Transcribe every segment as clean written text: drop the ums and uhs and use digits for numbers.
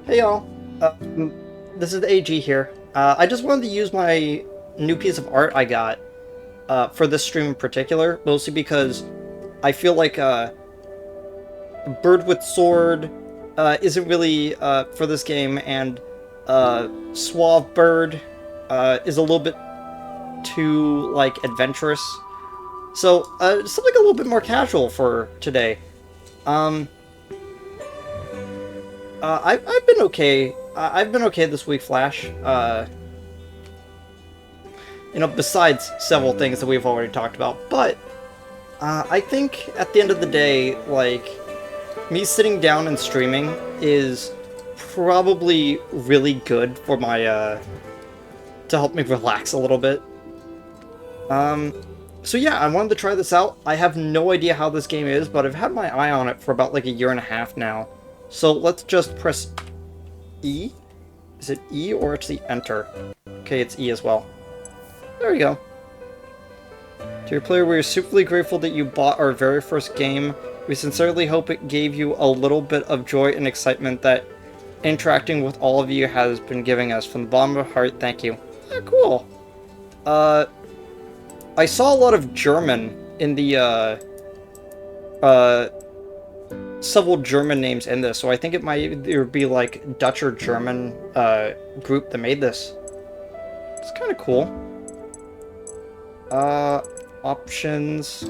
Hey y'all, this is the AG here. I just wanted to use my new piece of art I got for this stream in particular, mostly because I feel like Bird with Sword isn't really for this game, and Suave Bird is a little bit too like adventurous. So something a little bit more casual for today. Um, I've been okay. I've been okay this week, Flash. Besides several things that we've already talked about. But I think at the end of the day, like, me sitting down and streaming is probably really good for my, to help me relax a little bit. So yeah, I wanted to try this out. I have no idea how this game is, but I've had my eye on it for about like a year and a half now. So let's just press E. Is it E or actually enter? Okay, it's E as well. There we go. Dear player, we are superly grateful that you bought our very first game. We sincerely hope it gave you a little bit of joy and excitement that interacting with all of you has been giving us. From the bottom of my heart, thank you. Yeah, cool. I saw a lot of German in the, several German names in this, so I think it might either be like Dutch or German, group that made this. It's kind of cool. Options.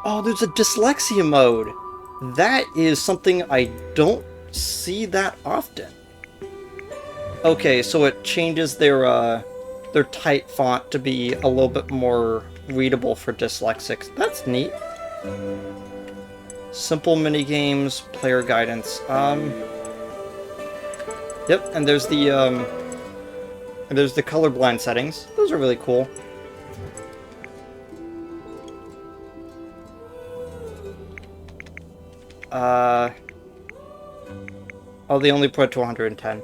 Oh, there's a dyslexia mode. That is something I don't see that often. Okay, so it changes their type font to be a little bit more readable for dyslexics. That's neat. Simple minigames, player guidance. Yep, and there's the colorblind settings. Those are really cool. Oh, they only put it to 110.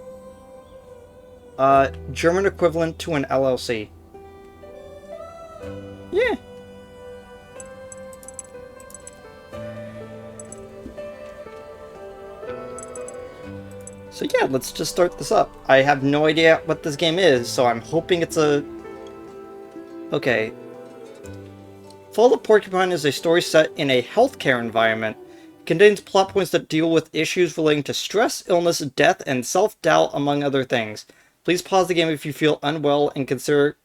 German equivalent to an LLC. Yeah. So yeah, let's just start this up. I have no idea what this game is, so I'm hoping it's a... Okay. Fall of Porcupine is a story set in a healthcare environment. It contains plot points that deal with issues relating to stress, illness, death, and self-doubt, among other things. Please pause the game if you feel unwell and consider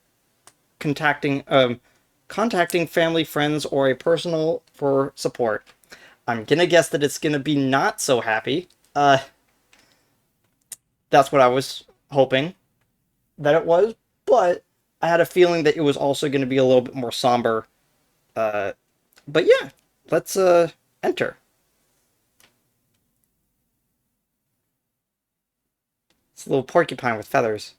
contacting family, friends, or a personal for support. I'm gonna guess that it's gonna be not so happy. That's what I was hoping that it was, but I had a feeling that it was also going to be a little bit more somber. But yeah, let's enter. It's a little porcupine with feathers.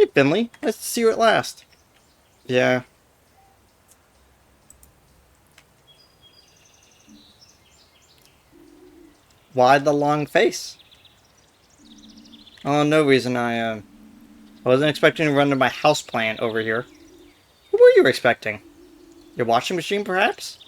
Hey, Finley. Nice to see you at last. Yeah. Why the long face? Oh, no reason. I wasn't expecting to run into my houseplant over here. What were you expecting? Your washing machine, perhaps?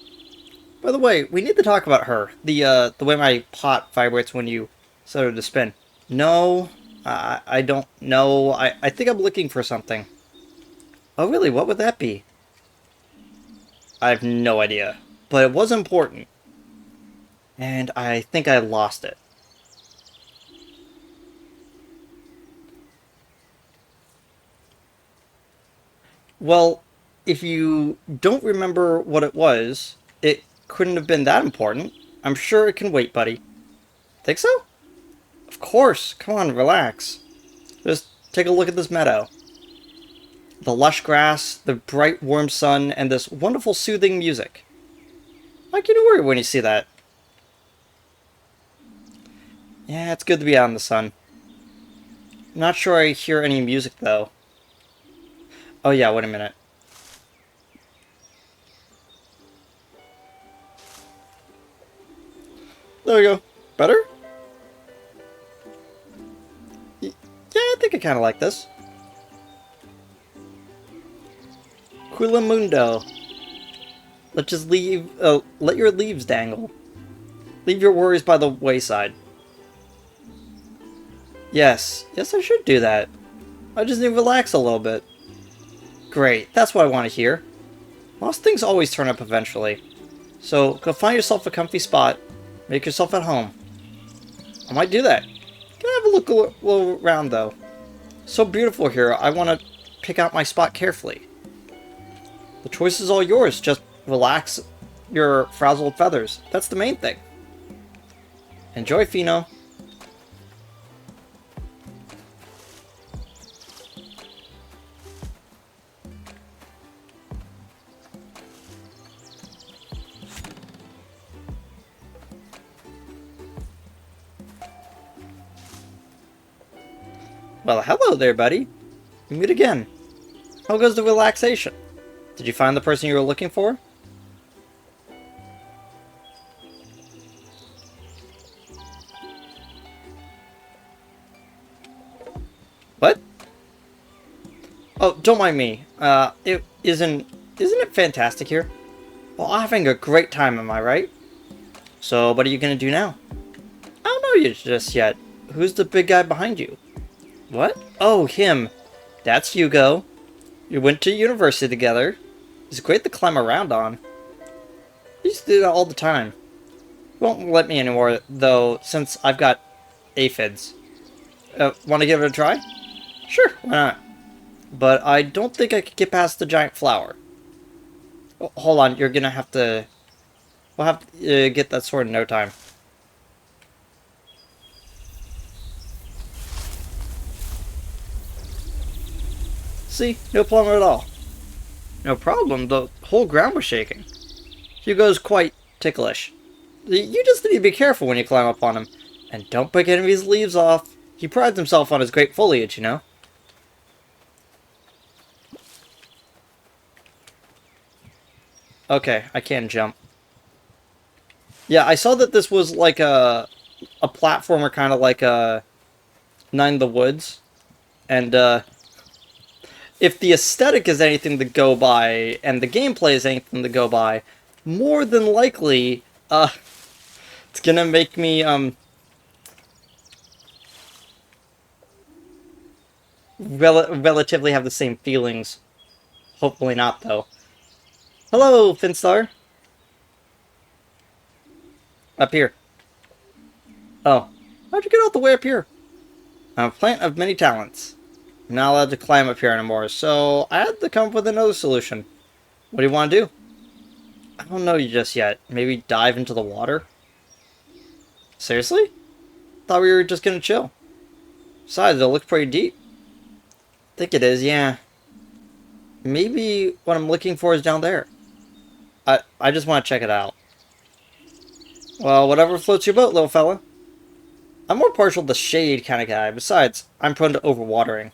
By the way, we need to talk about her. The way my pot vibrates when you set her to spin. No, I don't know. I think I'm looking for something. Oh, really? What would that be? I have no idea. But it was important. And I think I lost it. Well, if you don't remember what it was, it couldn't have been that important. I'm sure it can wait, buddy. Think so? Of course. Come on, relax. Just take a look at this meadow. The lush grass, the bright warm sun, and this wonderful soothing music. Why can you worry when you see that? Yeah, it's good to be out in the sun. Not sure I hear any music, though. Oh yeah, wait a minute. There we go. Better? Yeah, I think I kind of like this. Mundo. Let your leaves dangle. Leave your worries by the wayside. Yes, I should do that. I just need to relax a little bit. Great, that's what I want to hear. Most things always turn up eventually. So, go find yourself a comfy spot. Make yourself at home. I might do that. Can I have a look around, though? So beautiful here, I want to pick out my spot carefully. The choice is all yours. Just relax your frazzled feathers. That's the main thing. Enjoy, Fino. Well, hello there, buddy. We meet again. How goes the relaxation? Did you find the person you were looking for? What? Oh, don't mind me. Isn't it fantastic here? Well, I'm having a great time, am I right? So, what are you gonna do now? I don't know you just yet. Who's the big guy behind you? What? Oh, him. That's Hugo. You went to university together. He's great to climb around on. He used to do that all the time. He won't let me anymore, though, since I've got aphids. Want to give it a try? Sure, why not? But I don't think I could get past the giant flower. Oh, hold on, you're gonna have to... We'll have to get that sword in no time. See? No problem at all. No problem, the whole ground was shaking. Hugo's quite ticklish. You just need to be careful when you climb up on him. And don't pick any of his leaves off. He prides himself on his great foliage, you know? Okay, I can jump. Yeah, I saw that this was like a platformer, kind of like a Nine in the Woods. And, if the aesthetic is anything to go by, and the gameplay is anything to go by, more than likely, it's gonna make me, relatively have the same feelings. Hopefully not, though. Hello, Finstar. Up here. Oh. How'd you get all the way up here? I'm a plant of many talents. I'm not allowed to climb up here anymore, so I had to come up with another solution. What do you want to do? I don't know you just yet. Maybe dive into the water? Seriously? Thought we were just gonna chill. Besides, it looks pretty deep. I think it is, yeah. Maybe what I'm looking for is down there. I just want to check it out. Well, whatever floats your boat, little fella. I'm more partial to shade kind of guy. Besides, I'm prone to overwatering.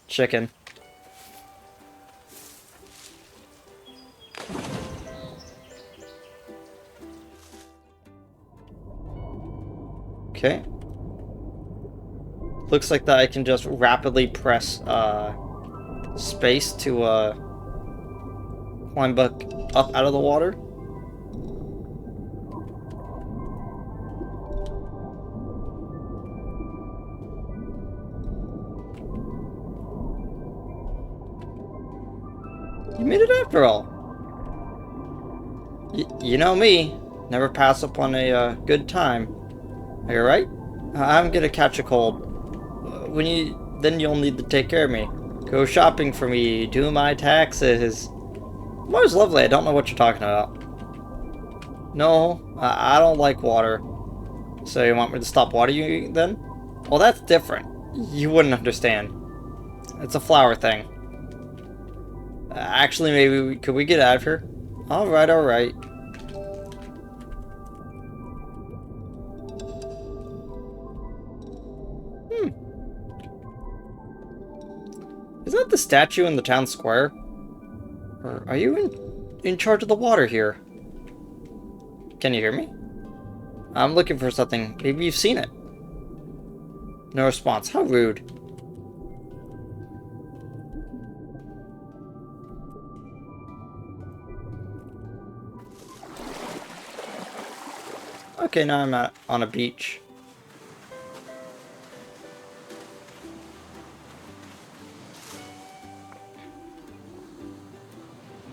Chicken. Okay. Looks like that I can just rapidly press space to climb back up out of the water. You made it after all. You know me. Never pass up on a good time. Are you alright? I'm gonna catch a cold. Then you'll need to take care of me. Go shopping for me. Do my taxes. Water's lovely. I don't know what you're talking about. No, I don't like water. So you want me to stop watering you then? Well, that's different. You wouldn't understand. It's a flower thing. Actually, maybe could we get out of here? Alright, alright. Is that the statue in the town square? Or are you in charge of the water here? Can you hear me? I'm looking for something. Maybe you've seen it. No response. How rude. Okay, now I'm on a beach.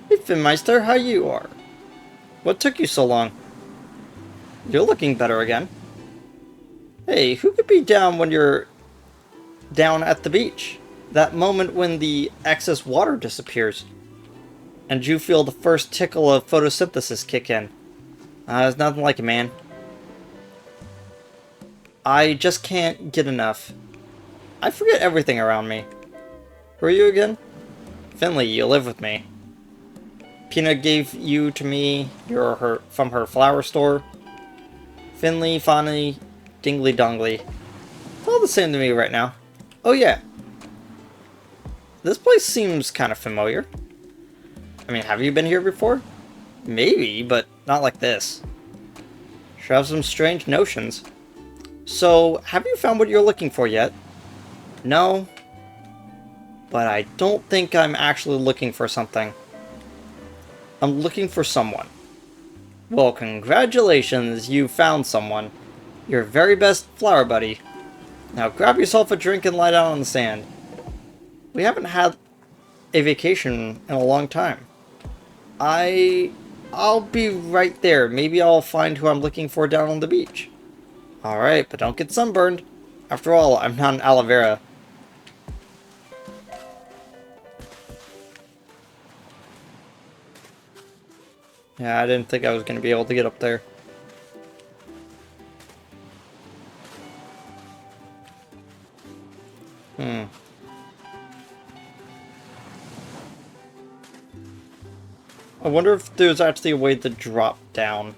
Hey, Finmeister, how you are? What took you so long? You're looking better again. Hey, who could be down when you're down at the beach? That moment when the excess water disappears. And you feel the first tickle of photosynthesis kick in. There's nothing like it, man. I just can't get enough. I forget everything around me. Who are you again? Finley, you live with me. Peanut gave you to me. You're from her flower store. Finley, Fonny, Dingly Dongly. It's all the same to me right now. Oh yeah. This place seems kind of familiar. I mean, have you been here before? Maybe, but not like this. Sure have some strange notions. So, have you found what you're looking for yet? No. But I don't think I'm actually looking for something. I'm looking for someone. Well, congratulations, you found someone. Your very best flower buddy. Now grab yourself a drink and lie down on the sand. We haven't had a vacation in a long time. I'll be right there. Maybe I'll find who I'm looking for down on the beach. Alright, but don't get sunburned. After all, I'm not an aloe vera. Yeah, I didn't think I was going to be able to get up there. I wonder if there's actually a way to drop down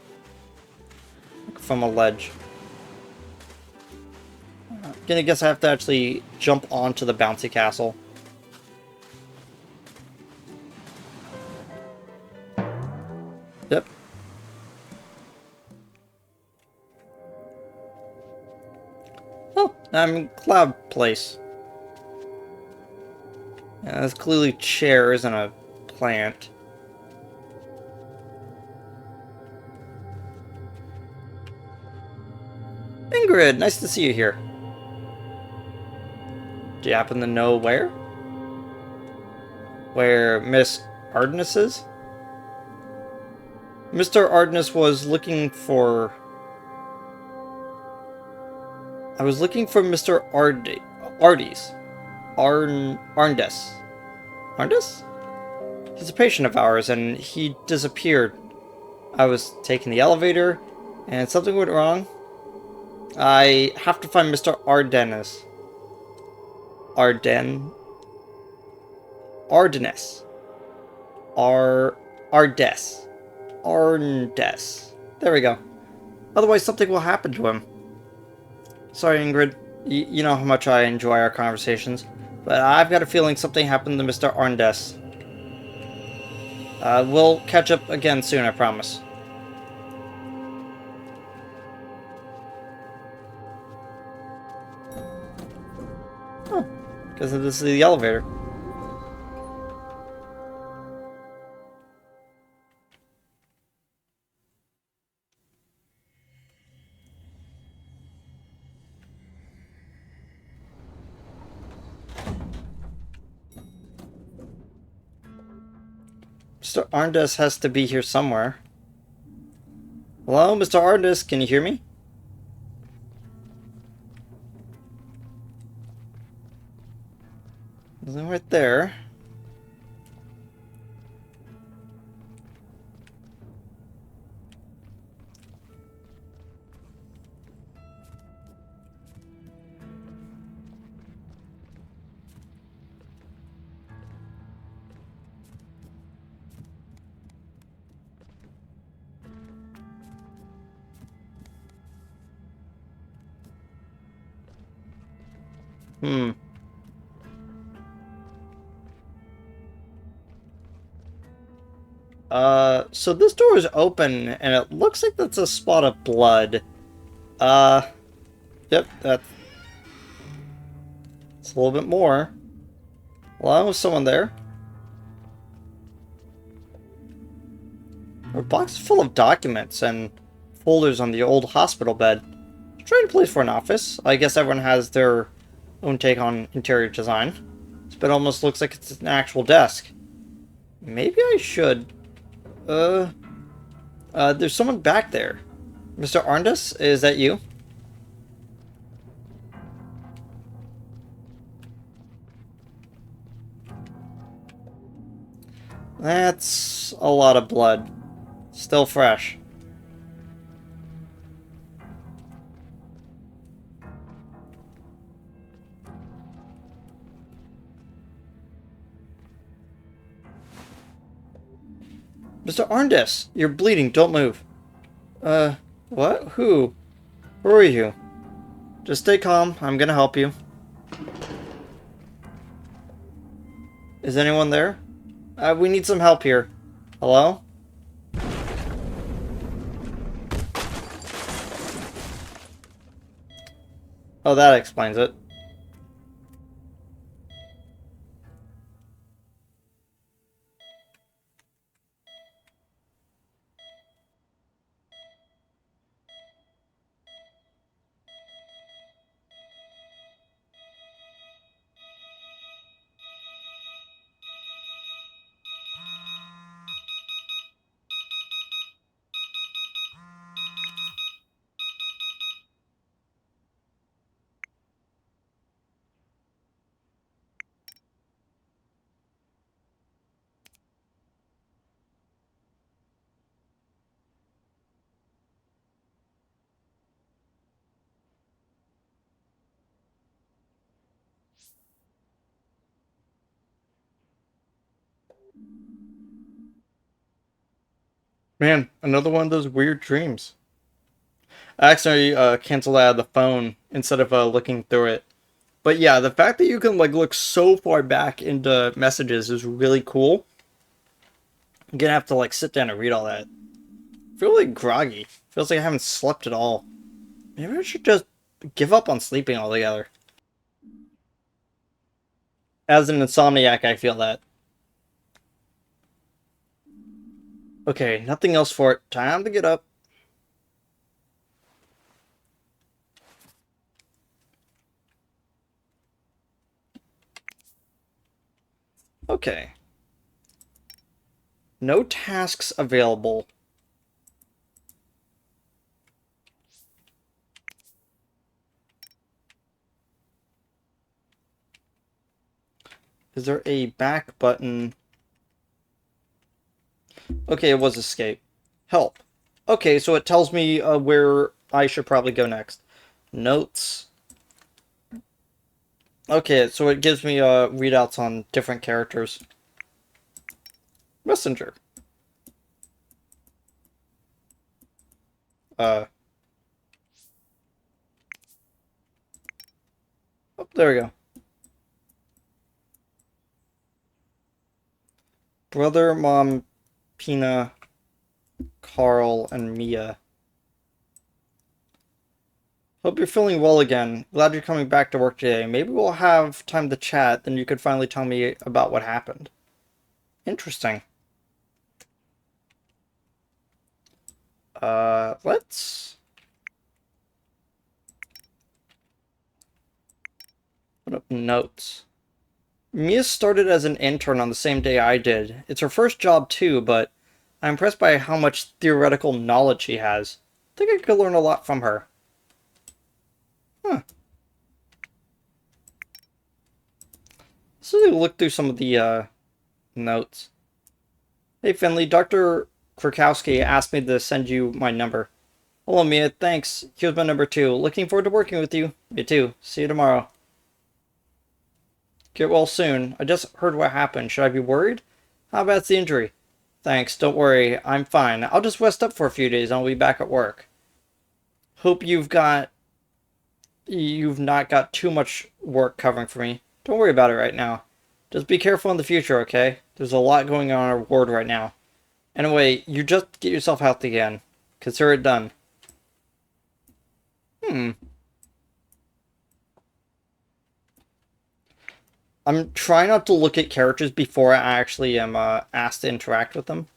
from a ledge. I'm gonna guess I have to actually jump onto the bouncy castle. Yep. Oh, I'm in Cloud Place. Yeah, there's clearly chairs and a plant. Ingrid, nice to see you here. Do you happen to know where? Where Miss Ardennis is? Mr. Ardennis was looking for... I was looking for Mr. Ardes. Arndes. Arndes? He's a patient of ours, and he disappeared. I was taking the elevator, and something went wrong. I have to find Mr. Ardennis. Ardennes. Arndes. There we go. Otherwise, something will happen to him. Sorry, Ingrid. You know how much I enjoy our conversations, but I've got a feeling something happened to Mr. Arndes. We'll catch up again soon, I promise. Oh, because this is the elevator. Mr. Arndes has to be here somewhere. Hello, Mr. Arndes, can you hear me? Is it right there. Hmm. So this door is open, and it looks like that's a spot of blood. Uh, yep, that's a little bit more. Hello, is someone there? A box full of documents and folders on the old hospital bed. Strange place for an office. I guess everyone has their own take on interior design. This bed almost looks like it's an actual desk. Maybe I should... there's someone back there. Mr. Arndus, is that you? That's a lot of blood. Still fresh. Mr. Arndus, you're bleeding. Don't move. What? Who? Who are you? Just stay calm. I'm gonna help you. Is anyone there? We need some help here. Hello? Oh, that explains it. Man, another one of those weird dreams. I accidentally canceled out of the phone instead of looking through it. But yeah, the fact that you can like look so far back into messages is really cool. I'm gonna have to like sit down and read all that. I feel like groggy. Feels like I haven't slept at all. Maybe I should just give up on sleeping altogether. As an insomniac, I feel that. Okay, nothing else for it. Time to get up. Okay. No tasks available. Is there a back button? Okay, it was escape. Help. Okay, so it tells me where I should probably go next. Notes. Okay, so it gives me readouts on different characters. Messenger. Uh. Oh, there we go. Brother, Mom, Pina, Carl, and Mia. Hope you're feeling well again. Glad you're coming back to work today. Maybe we'll have time to chat, then you could finally tell me about what happened. Interesting. Let's put up notes. Mia started as an intern on the same day I did. It's her first job too, but I'm impressed by how much theoretical knowledge she has. I think I could learn a lot from her. Huh. So they look through some of the notes. Hey Finley, Dr. Krakowski asked me to send you my number. Hello Mia, thanks. Here's my number too. Looking forward to working with you. Me too. See you tomorrow. Get well soon. I just heard what happened. Should I be worried? How bad's the injury? Thanks, don't worry. I'm fine. I'll just rest up for a few days and I'll be back at work. Hope you've not got too much work covering for me. Don't worry about it right now. Just be careful in the future, okay? There's a lot going on in our ward right now. Anyway, you just get yourself healthy again. Consider it done. I'm trying not to look at characters before I actually am asked to interact with them.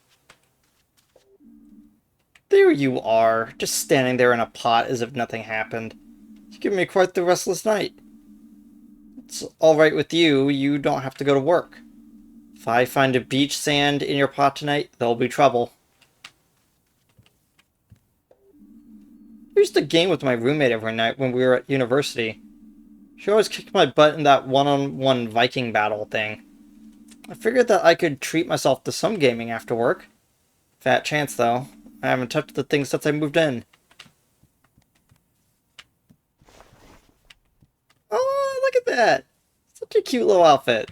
There you are, just standing there in a pot as if nothing happened. You give me quite the restless night. It's alright with you, you don't have to go to work. If I find a beach sand in your pot tonight, there'll be trouble. I used to game with my roommate every night when we were at university. She always kicked my butt in that one-on-one Viking battle thing. I figured that I could treat myself to some gaming after work. Fat chance, though. I haven't touched the thing since I moved in. Oh, look at that! Such a cute little outfit.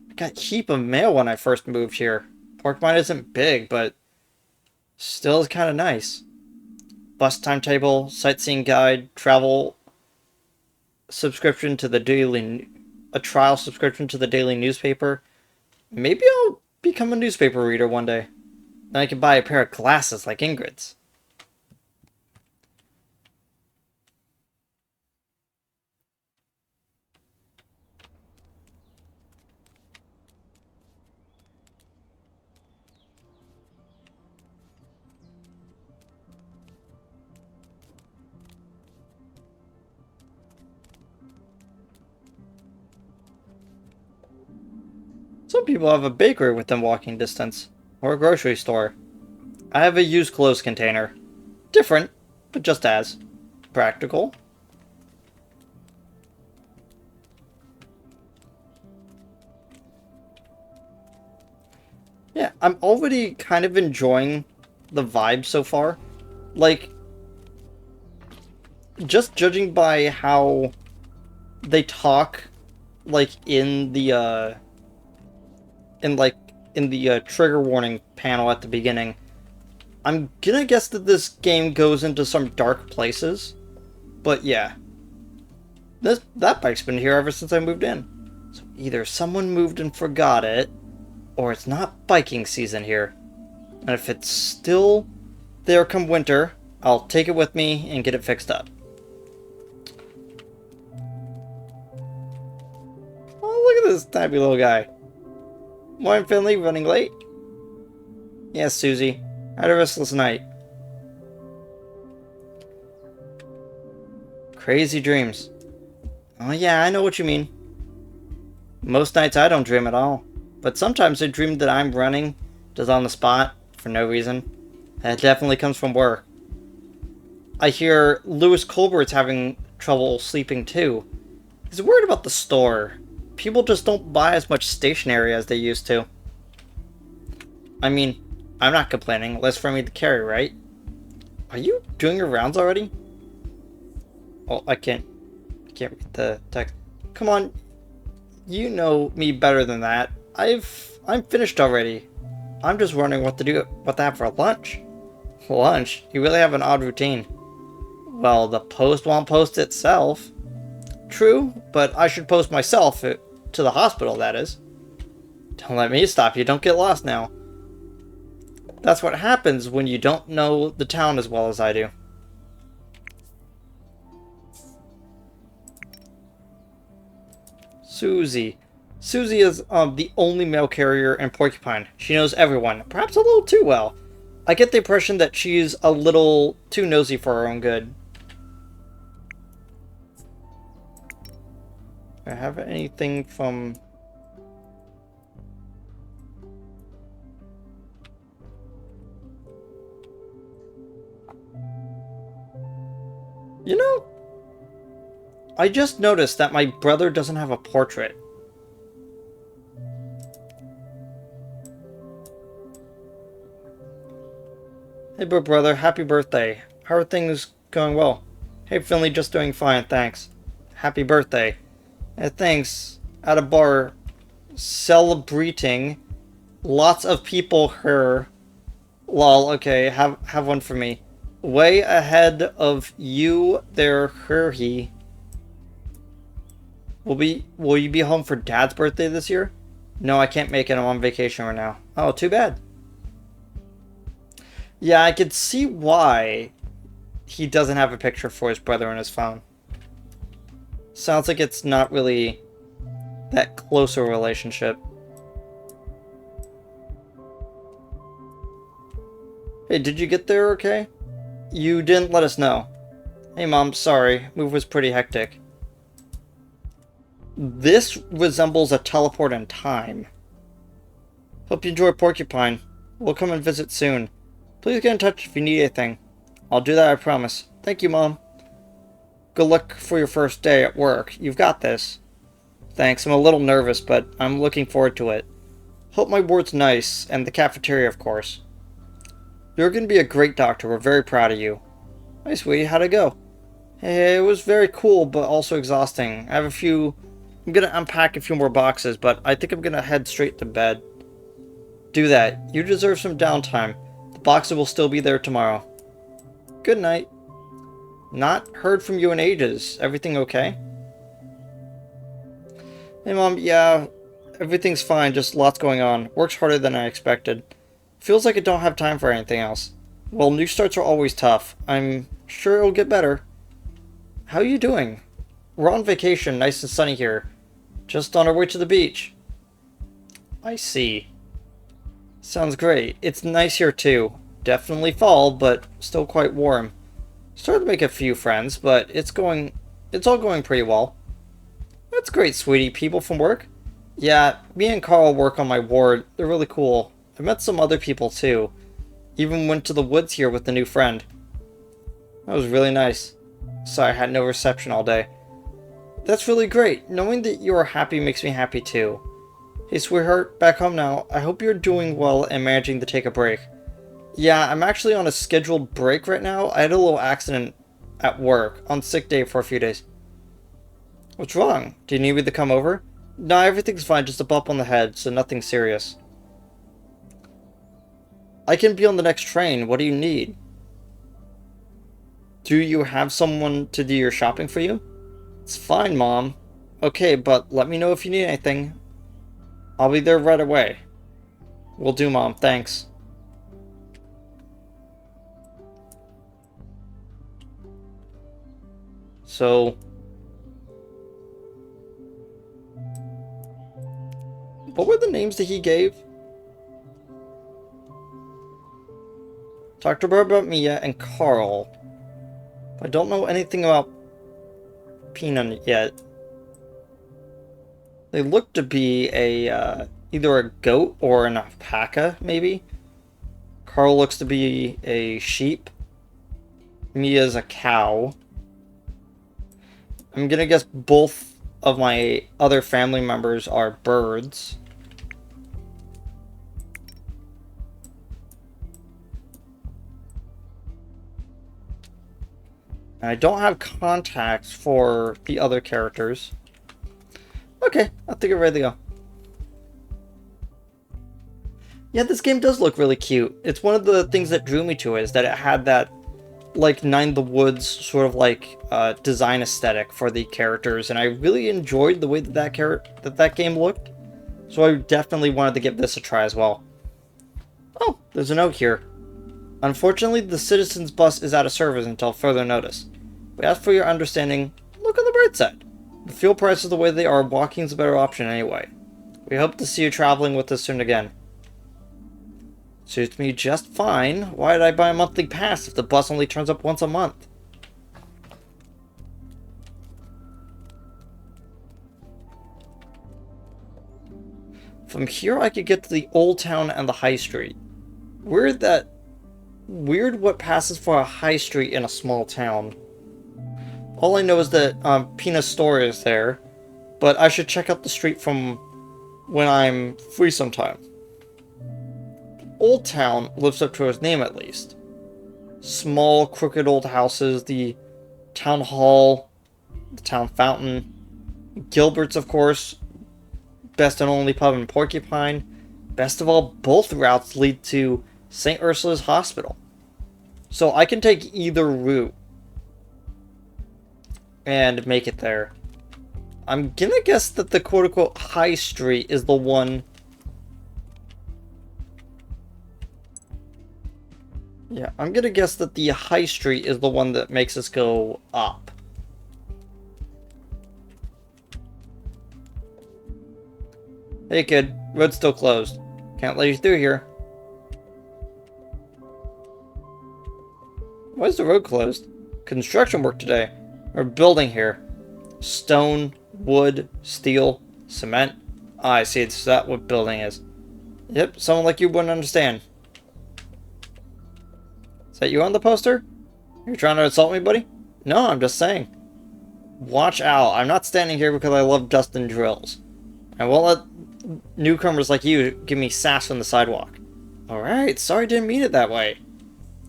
I got a heap of mail when I first moved here. Porcupine isn't big, but still is kind of nice. Bus timetable, sightseeing guide, travel subscription to the a trial subscription to the daily newspaper. Maybe I'll become a newspaper reader one day. Then I can buy a pair of glasses like Ingrid's. Some people have a bakery within walking distance, or a grocery store. I have a used clothes container. Different, but just as practical. Yeah, I'm already kind of enjoying the vibe so far. Like, just judging by how they talk, like, in the trigger warning panel at the beginning, I'm gonna guess that this game goes into some dark places. But yeah, that bike's been here ever since I moved in. So either someone moved and forgot it, or it's not biking season here. And if it's still there come winter, I'll take it with me and get it fixed up. Oh, look at this tabby little guy. Morning, Finley, running late? Yes, Susie. I had a restless night. Crazy dreams. Oh yeah, I know what you mean. Most nights I don't dream at all. But sometimes I dream that I'm running, just on the spot, for no reason. That definitely comes from work. I hear Lewis Colbert's having trouble sleeping too. He's worried about the store. People just don't buy as much stationery as they used to. I mean, I'm not complaining. Less for me to carry, right? Are you doing your rounds already? Oh, I can't read the text. Come on. You know me better than that. I'm finished already. I'm just wondering what to have for lunch. Lunch? You really have an odd routine. Well, the post won't post itself. True, but I should post myself to the hospital, that is. Don't let me stop you. Don't get lost now. That's what happens when you don't know the town as well as I do. Susie. Susie is the only mail carrier in Porcupine. She knows everyone, perhaps a little too well. I get the impression that she's a little too nosy for her own good. Do I have anything from... You know, I just noticed that my brother doesn't have a portrait. Hey, big brother, happy birthday. How are things going well? Hey, Finley, just doing fine, thanks. Happy birthday. Thanks. At a bar, celebrating. Lots of people here. Lol, okay, have one for me. Way ahead of you there, Herhee. Will you be home for Dad's birthday this year? No, I can't make it. I'm on vacation right now. Oh, too bad. Yeah, I could see why he doesn't have a picture for his brother on his phone. Sounds like it's not really that close a relationship. Hey, did you get there okay? You didn't let us know. Hey, Mom, sorry. Move was pretty hectic. This resembles a teleport in time. Hope you enjoy Porcupine. We'll come and visit soon. Please get in touch if you need anything. I'll do that, I promise. Thank you, Mom. Good luck for your first day at work. You've got this. Thanks, I'm a little nervous, but I'm looking forward to it. Hope my ward's nice, and the cafeteria, of course. You're going to be a great doctor. We're very proud of you. Hey, sweetie, how'd it go? Hey, it was very cool, but also exhausting. I'm going to unpack a few more boxes, but I think I'm going to head straight to bed. Do that. You deserve some downtime. The boxes will still be there tomorrow. Good night. Not heard from you in ages. Everything okay? Hey, Mom. Yeah, everything's fine. Just lots going on. Work's harder than I expected. Feels like I don't have time for anything else. Well, new starts are always tough. I'm sure it'll get better. How are you doing? We're on vacation. Nice and sunny here. Just on our way to the beach. I see. Sounds great. It's nice here too. Definitely fall, but still quite warm. Started to make a few friends, but it's all going pretty well. That's great, sweetie. People from work? Yeah, me and Carl work on my ward. They're really cool. I met some other people too. Even went to the woods here with a new friend. That was really nice. Sorry I had no reception all day. That's really great. Knowing that you are happy makes me happy too. Hey sweetheart, back home now. I hope you're doing well and managing to take a break. Yeah, I'm actually on a scheduled break right now. I had a little accident at work, on sick day for a few days. What's wrong? Do you need me to come over? No, everything's fine, just a bump on the head, so nothing serious. I can be on the next train. What do you need? Do you have someone to do your shopping for you? It's fine, Mom. Okay, but let me know if you need anything. I'll be there right away. Will do, Mom. Thanks. So... what were the names that he gave? Talked to her about Mia and Carl. I don't know anything about Peanut yet. They look to be either a goat or an alpaca, maybe. Carl looks to be a sheep. Mia's a cow. I'm gonna guess both of my other family members are birds. I don't have contacts for the other characters. Okay, I think I'm ready to go. Yeah, this game does look really cute. It's one of the things that drew me to it, is that it had that, like, Nine in the Woods sort of, like, design aesthetic for the characters, and I really enjoyed the way that that game looked. So I definitely wanted to give this a try as well. Oh, there's a note here. Unfortunately, the Citizens Bus is out of service until further notice. We ask for your understanding. Look on the bright side. The fuel prices the way they are, walking's a better option anyway. We hope to see you traveling with us soon again. Suits me just fine. Why did I buy a monthly pass if the bus only turns up once a month? From here I could get to the Old Town and the High Street. Weird what passes for a high street in a small town. All I know is that Pina's store is there, but I should check out the street from when I'm free sometime. Old Town lives up to its name at least. Small, crooked old houses, the town hall, the town fountain, Gilbert's, of course, best and only pub in Porcupine. Best of all, both routes lead to St. Ursula's Hospital. So I can take either route and make it there. I'm gonna guess that the quote-unquote high street is the one... Yeah, I'm gonna guess that the high street is the one that makes us go up. Hey kid, road's still closed. Can't let you through here. Why is the road closed? Construction work today. We're building here. Stone, wood, steel, cement. Ah, I see, it's that what building is. Yep, someone like you wouldn't understand. Is that you on the poster? You're trying to insult me, buddy? No, I'm just saying. Watch out. I'm not standing here because I love dust and drills. I won't let newcomers like you give me sass on the sidewalk. Alright, sorry, didn't mean it that way.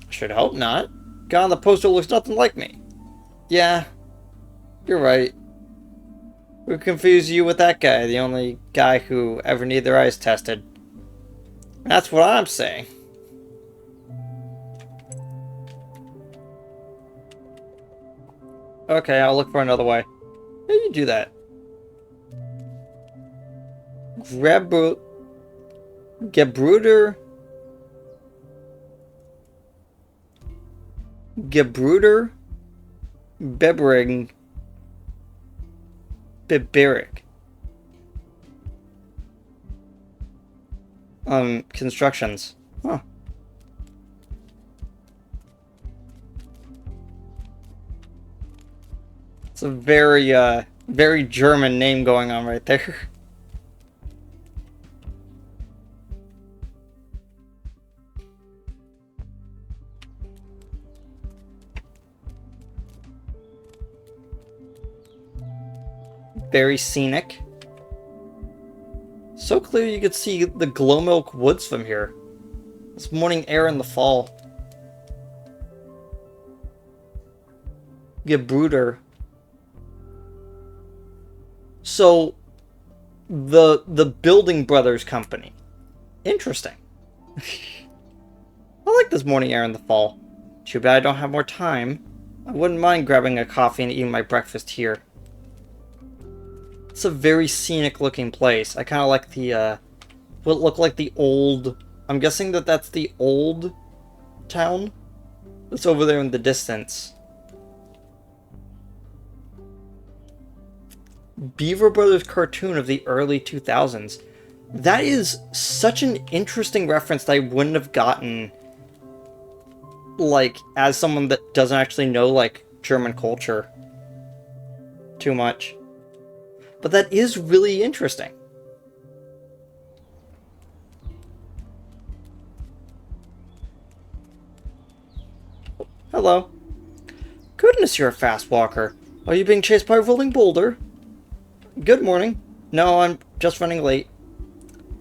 I should hope not. Guy on the poster looks nothing like me. Yeah, you're right. Who confused you with that guy, the only guy who ever needed their eyes tested? That's what I'm saying. Okay, I'll look for another way. How do you do that? Gebruder Bebering Biberic. Constructions. Huh. It's a very, very German name going on right there. Very scenic. So clear you could see the Glowmilk Woods from here. It's morning air in the fall. Gebruder. So, the Building Brothers Company. Interesting. I like this morning air in the fall. Too bad I don't have more time. I wouldn't mind grabbing a coffee and eating my breakfast here. It's a very scenic looking place. I kind of like the, what looked like the old... I'm guessing that that's the old town that's over there in the distance. Beaver Brothers cartoon of the early 2000s. That is such an interesting reference that I wouldn't have gotten, like, as someone that doesn't actually know, like, German culture too much. But that is really interesting. Hello. Goodness, you're a fast walker. Are you being chased by a rolling boulder? Good morning. No, I'm just running late.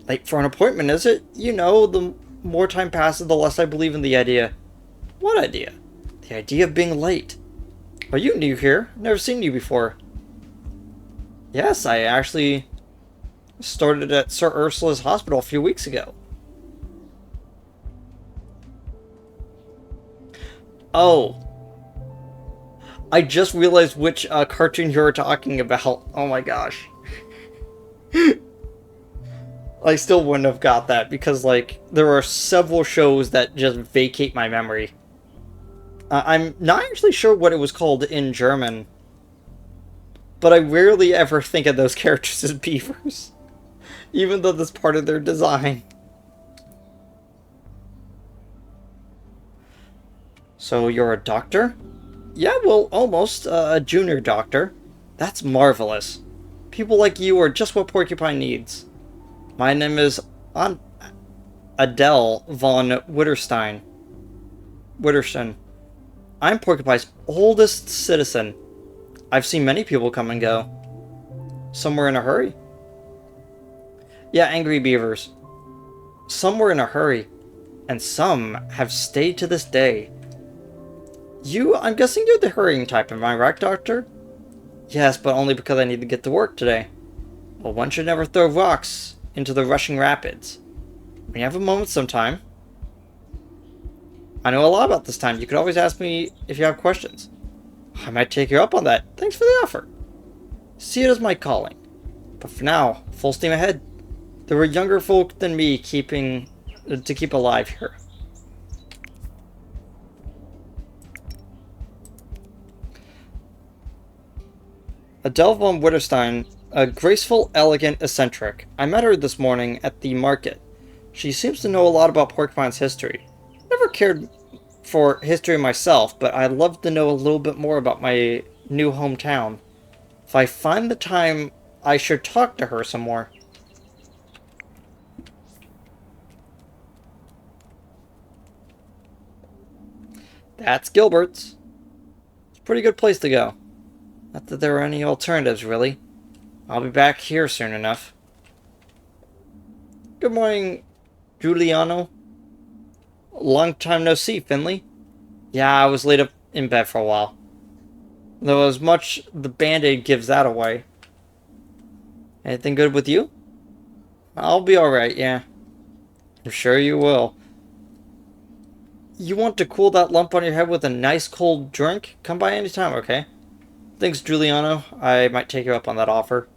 Late for an appointment, is it? You know, the more time passes, the less I believe in the idea. What idea? The idea of being late. Are you new here? Never seen you before. Yes, I actually started at Sir Ursula's Hospital a few weeks ago. Oh. I just realized which cartoon you were talking about. Oh my gosh. I still wouldn't have got that because, like, there are several shows that just vacate my memory. I'm not actually sure what it was called in German. But I rarely ever think of those characters as beavers. Even though that's part of their design. So you're a doctor? Yeah, well, almost. A junior doctor. That's marvelous. People like you are just what Porcupine needs. My name is Adele von Witterstein. I'm Porcupine's oldest citizen. I've seen many people come and go. Some were in a hurry. Yeah, angry beavers. Some were in a hurry, and some have stayed to this day. I'm guessing you're the hurrying type, am I right, Doctor? Yes, but only because I need to get to work today. Well, one should never throw rocks into the rushing rapids. When you have a moment sometime. I know a lot about this time. You could always ask me if you have questions. I might take you up on that. Thanks for the offer. See it as my calling. But for now, full steam ahead. There were younger folk than me to keep alive here. Adele von Witterstein, a graceful, elegant eccentric. I met her this morning at the market. She seems to know a lot about Porcupine's history. Never cared for history myself, but I'd love to know a little bit more about my new hometown. If I find the time, I should talk to her some more. That's Gilbert's. It's a pretty good place to go. Not that there are any alternatives, really. I'll be back here soon enough. Good morning, Giuliano. Long time no see, Finley. Yeah, I was laid up in bed for a while. Though as much the Band-Aid gives that away. Anything good with you? I'll be alright, yeah. I'm sure you will. You want to cool that lump on your head with a nice cold drink? Come by anytime, okay? Thanks, Giuliano. I might take you up on that offer.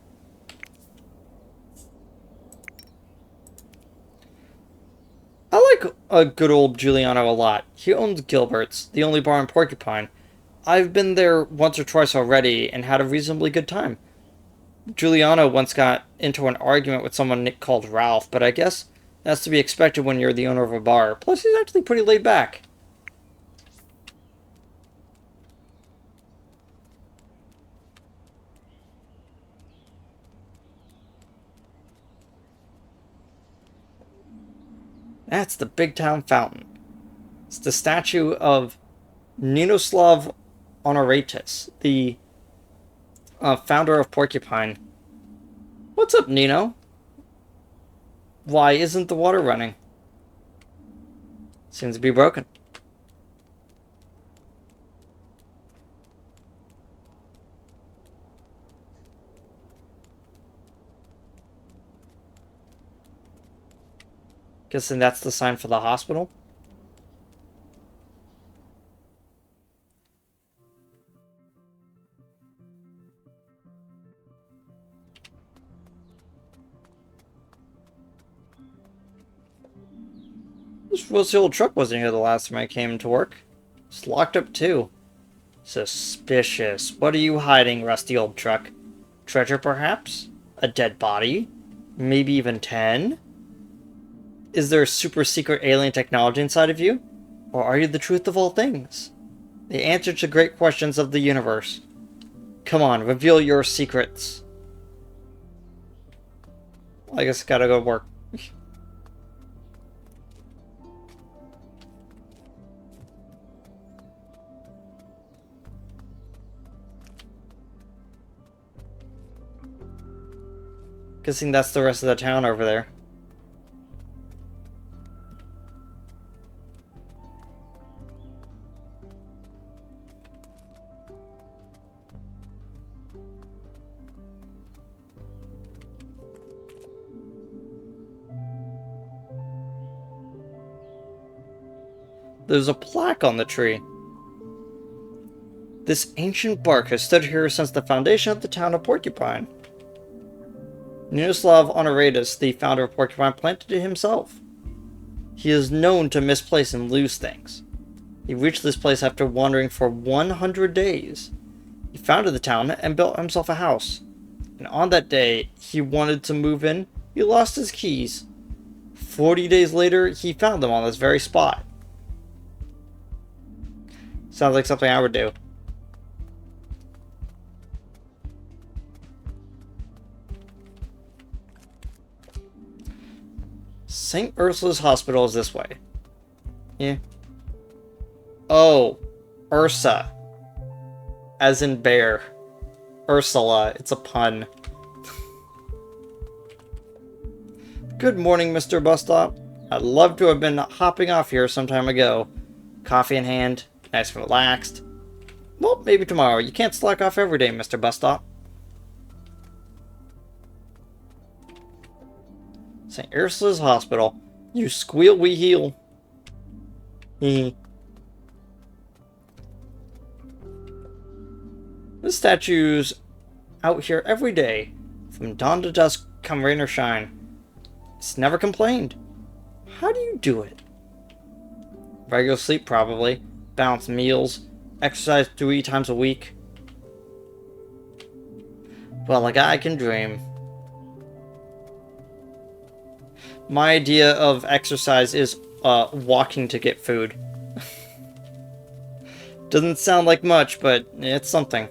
I like a good old Giuliano a lot. He owns Gilbert's, the only bar in Porcupine. I've been there once or twice already and had a reasonably good time. Giuliano once got into an argument with someone called Ralph, but I guess that's to be expected when you're the owner of a bar. Plus, he's actually pretty laid back. That's the Big Town Fountain. It's the statue of Ninoslav Honoratus, the founder of Porcupine. What's up, Nino? Why isn't the water running? Seems to be broken. Guessing that's the sign for the hospital? This rusty old truck wasn't here the last time I came to work. It's locked up too. Suspicious. What are you hiding, rusty old truck? Treasure, perhaps? A dead body? Maybe even 10? Is there super secret alien technology inside of you? Or are you the truth of all things? The answer to great questions of the universe. Come on, reveal your secrets. Well, I guess I gotta go work. Guessing that's the rest of the town over there. There's a plaque on the tree. This ancient bark has stood here since the foundation of the town of Porcupine. Ninoslav Honoratus, the founder of Porcupine, planted it himself. He is known to misplace and lose things. He reached this place after wandering for 100 days. He founded the town and built himself a house. And on that day, he wanted to move in. He lost his keys. 40 days later, he found them on this very spot. Sounds like something I would do. St. Ursula's Hospital is this way. Yeah. Oh, Ursa. As in bear. Ursula. It's a pun. Good morning, Mr. Bus Stop. I'd love to have been hopping off here some time ago. Coffee in hand, nice and relaxed. Well, maybe tomorrow. You can't slack off every day, Mr. Bus Stop. St. Ursula's Hospital. You squeal, we heal. This statue's out here every day. From dawn to dusk, come rain or shine. It's never complained. How do you do it? Regular sleep, probably. Balanced meals. Exercise 3 times a week. Well, a guy can dream. My idea of exercise is walking to get food. Doesn't sound like much, but it's something.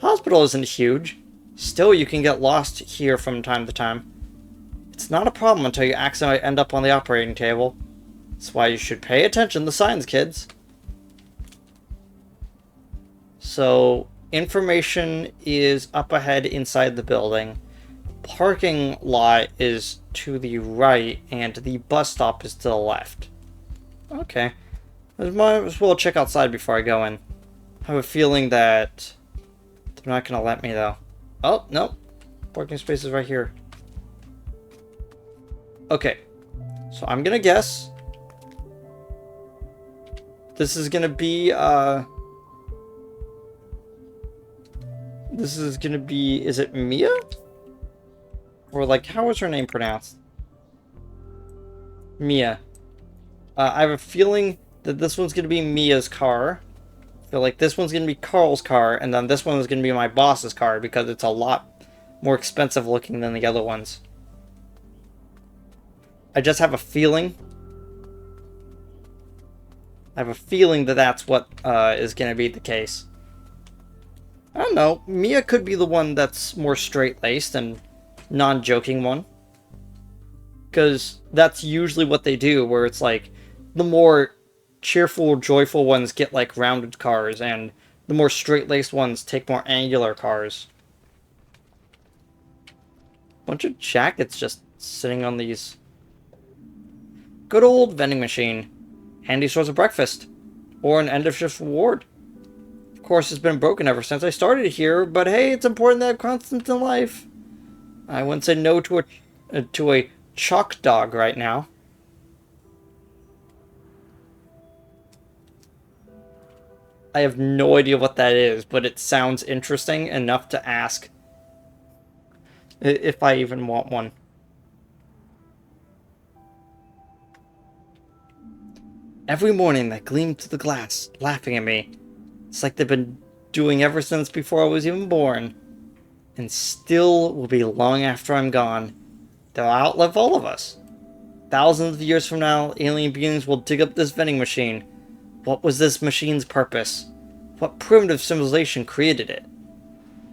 Hospital isn't huge. Still, you can get lost here from time to time. It's not a problem until you accidentally end up on the operating table. That's why you should pay attention to signs, kids. So, information is up ahead inside the building. Parking lot is to the right, and the bus stop is to the left. Okay. I might as well check outside before I go in. I have a feeling that they're not going to let me, though. Oh, no. Parking space is right here. Okay. So I'm going to guess this is going to be, is it Mia? Or, like, how was her name pronounced? Mia. I have a feeling that this one's going to be Mia's car. I feel like this one's going to be Carl's car, and then this one is going to be my boss's car, because it's a lot more expensive looking than the other ones. I just have a feeling. I have a feeling that that's what is going to be the case. I don't know. Mia could be the one that's more straight-laced and non-joking one. Because that's usually what they do, where it's like the more cheerful, joyful ones get like rounded cars, and the more straight-laced ones take more angular cars. Bunch of jackets just sitting on these. Good old vending machine. Handy source of breakfast. Or an end-of-shift reward. Of course, it's been broken ever since I started here, but hey, it's important to have constants in life. I wouldn't say no to a chalk dog right now. I have no idea what that is, but it sounds interesting enough to ask if I even want one. Every morning they gleam through the glass, laughing at me. It's like they've been doing ever since before I was even born. And still will be long after I'm gone. They'll outlive all of us. Thousands of years from now, alien beings will dig up this vending machine. What was this machine's purpose? What primitive civilization created it?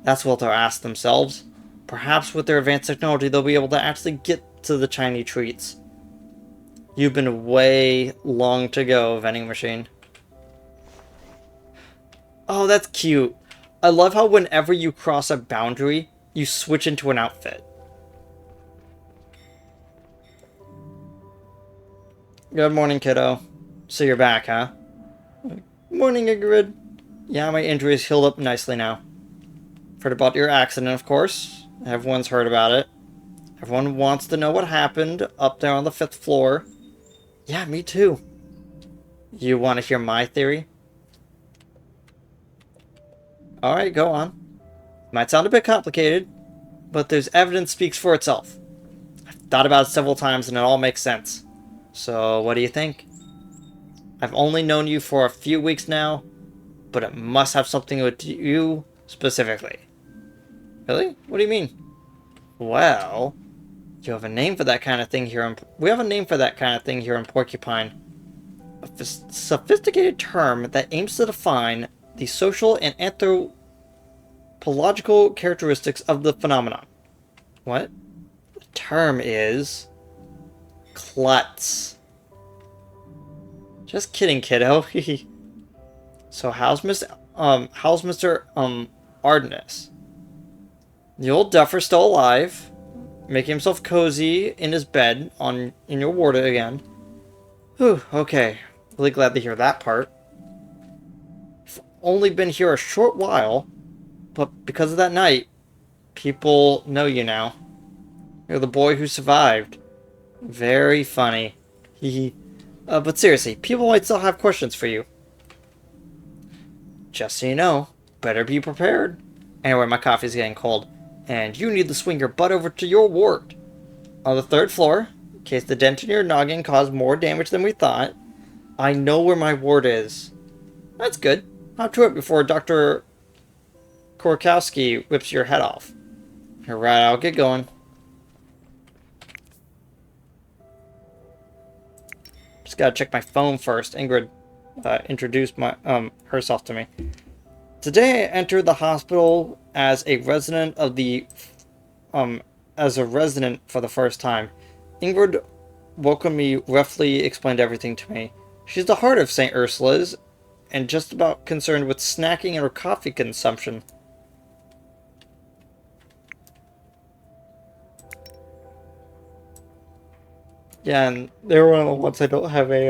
That's what they'll ask themselves. Perhaps with their advanced technology, they'll be able to actually get to the shiny treats. You've been way long to go, vending machine. Oh, that's cute. I love how whenever you cross a boundary, you switch into an outfit. Good morning, kiddo. So you're back, huh? Morning, Ingrid. Yeah, my injury's healed up nicely now. Heard about your accident, of course. Everyone's heard about it. Everyone wants to know what happened up there on the 5th floor. Yeah, me too. You want to hear my theory? Alright, go on. Might sound a bit complicated, but there's evidence speaks for itself. I've thought about it several times and it all makes sense. So, what do you think? I've only known you for a few weeks now, but it must have something with you specifically. Really? What do you mean? Well, you have a name for that kind of thing here. We have a name for that kind of thing here in Porcupine. A sophisticated term that aims to define the social and anthropological characteristics of the phenomenon. What? The term is klutz. Just kidding, kiddo. So how's Mr. Artemis. The old duffer's still alive, making himself cozy in his bed in your ward again. Whew, okay. Really glad to hear that part. I've only been here a short while, but because of that night, people know you now. You're the boy who survived. Very funny. Hehe. But seriously, people might still have questions for you. Just so you know, better be prepared. Anyway, my coffee's getting cold, and you need to swing your butt over to your ward. On the 3rd floor, in case the dent in your noggin caused more damage than we thought. I know where my ward is. That's good. Hop to it before Dr. Korkowski rips your head off. Alright, I'll get going. Just gotta check my phone first. Ingrid introduced herself to me. Today I entered the hospital as a resident for the first time. Ingrid welcomed me, roughly explained everything to me. She's the heart of St. Ursula's, and just about concerned with snacking and her coffee consumption. Yeah, and they're one of the ones I don't have oh,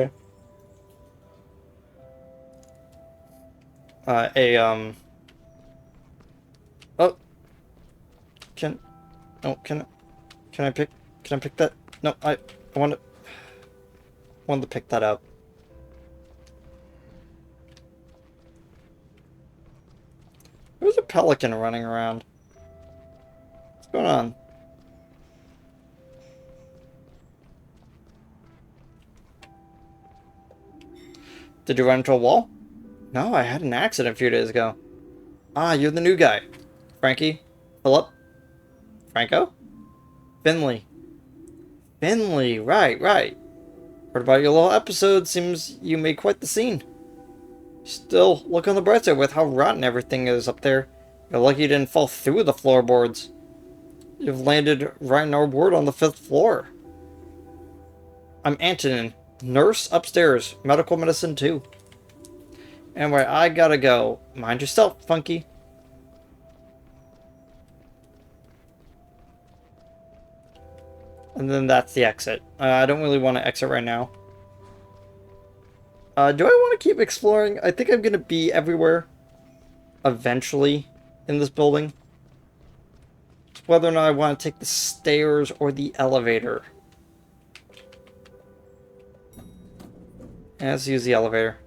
can I pick that? No, I wanted to pick that up. There's a pelican running around. What's going on? Did you run into a wall? No, I had an accident a few days ago. Ah, you're the new guy. Frankie? Philip? Franco? Finley. Finley, right. Heard about your little episode. Seems you made quite the scene. Still, look on the bright side with how rotten everything is up there. You're lucky you didn't fall through the floorboards. You've landed right in our ward on the 5th floor. I'm Antonin, nurse upstairs, medical medicine too. Anyway, I gotta go. Mind yourself, Funky. And then that's the exit. I don't really want to exit right now. Do I want to keep exploring? I think I'm going to be everywhere eventually in this building. It's whether or not I want to take the stairs or the elevator. Yeah, let's use the elevator.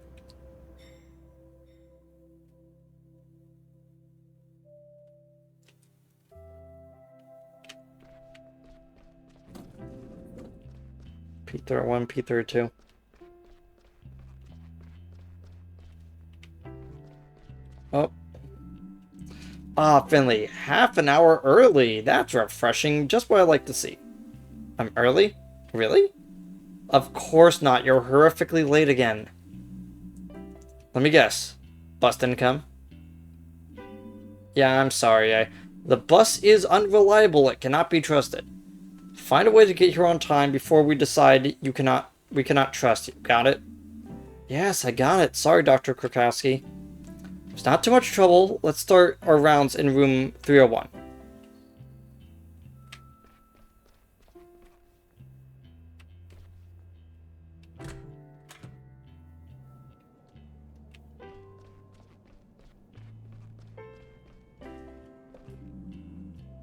P31, P32. Oh. Ah, Finley, half an hour early. That's refreshing. Just what I like to see. I'm early? Really? Of course not. You're horrifically late again. Let me guess. Bus didn't come? Yeah, I'm sorry. The bus is unreliable. It cannot be trusted. Find a way to get here on time before we decide we cannot trust you. Got it? Yes, I got it. Sorry, Dr. Krakowski. It's not too much trouble. Let's start our rounds in room 301.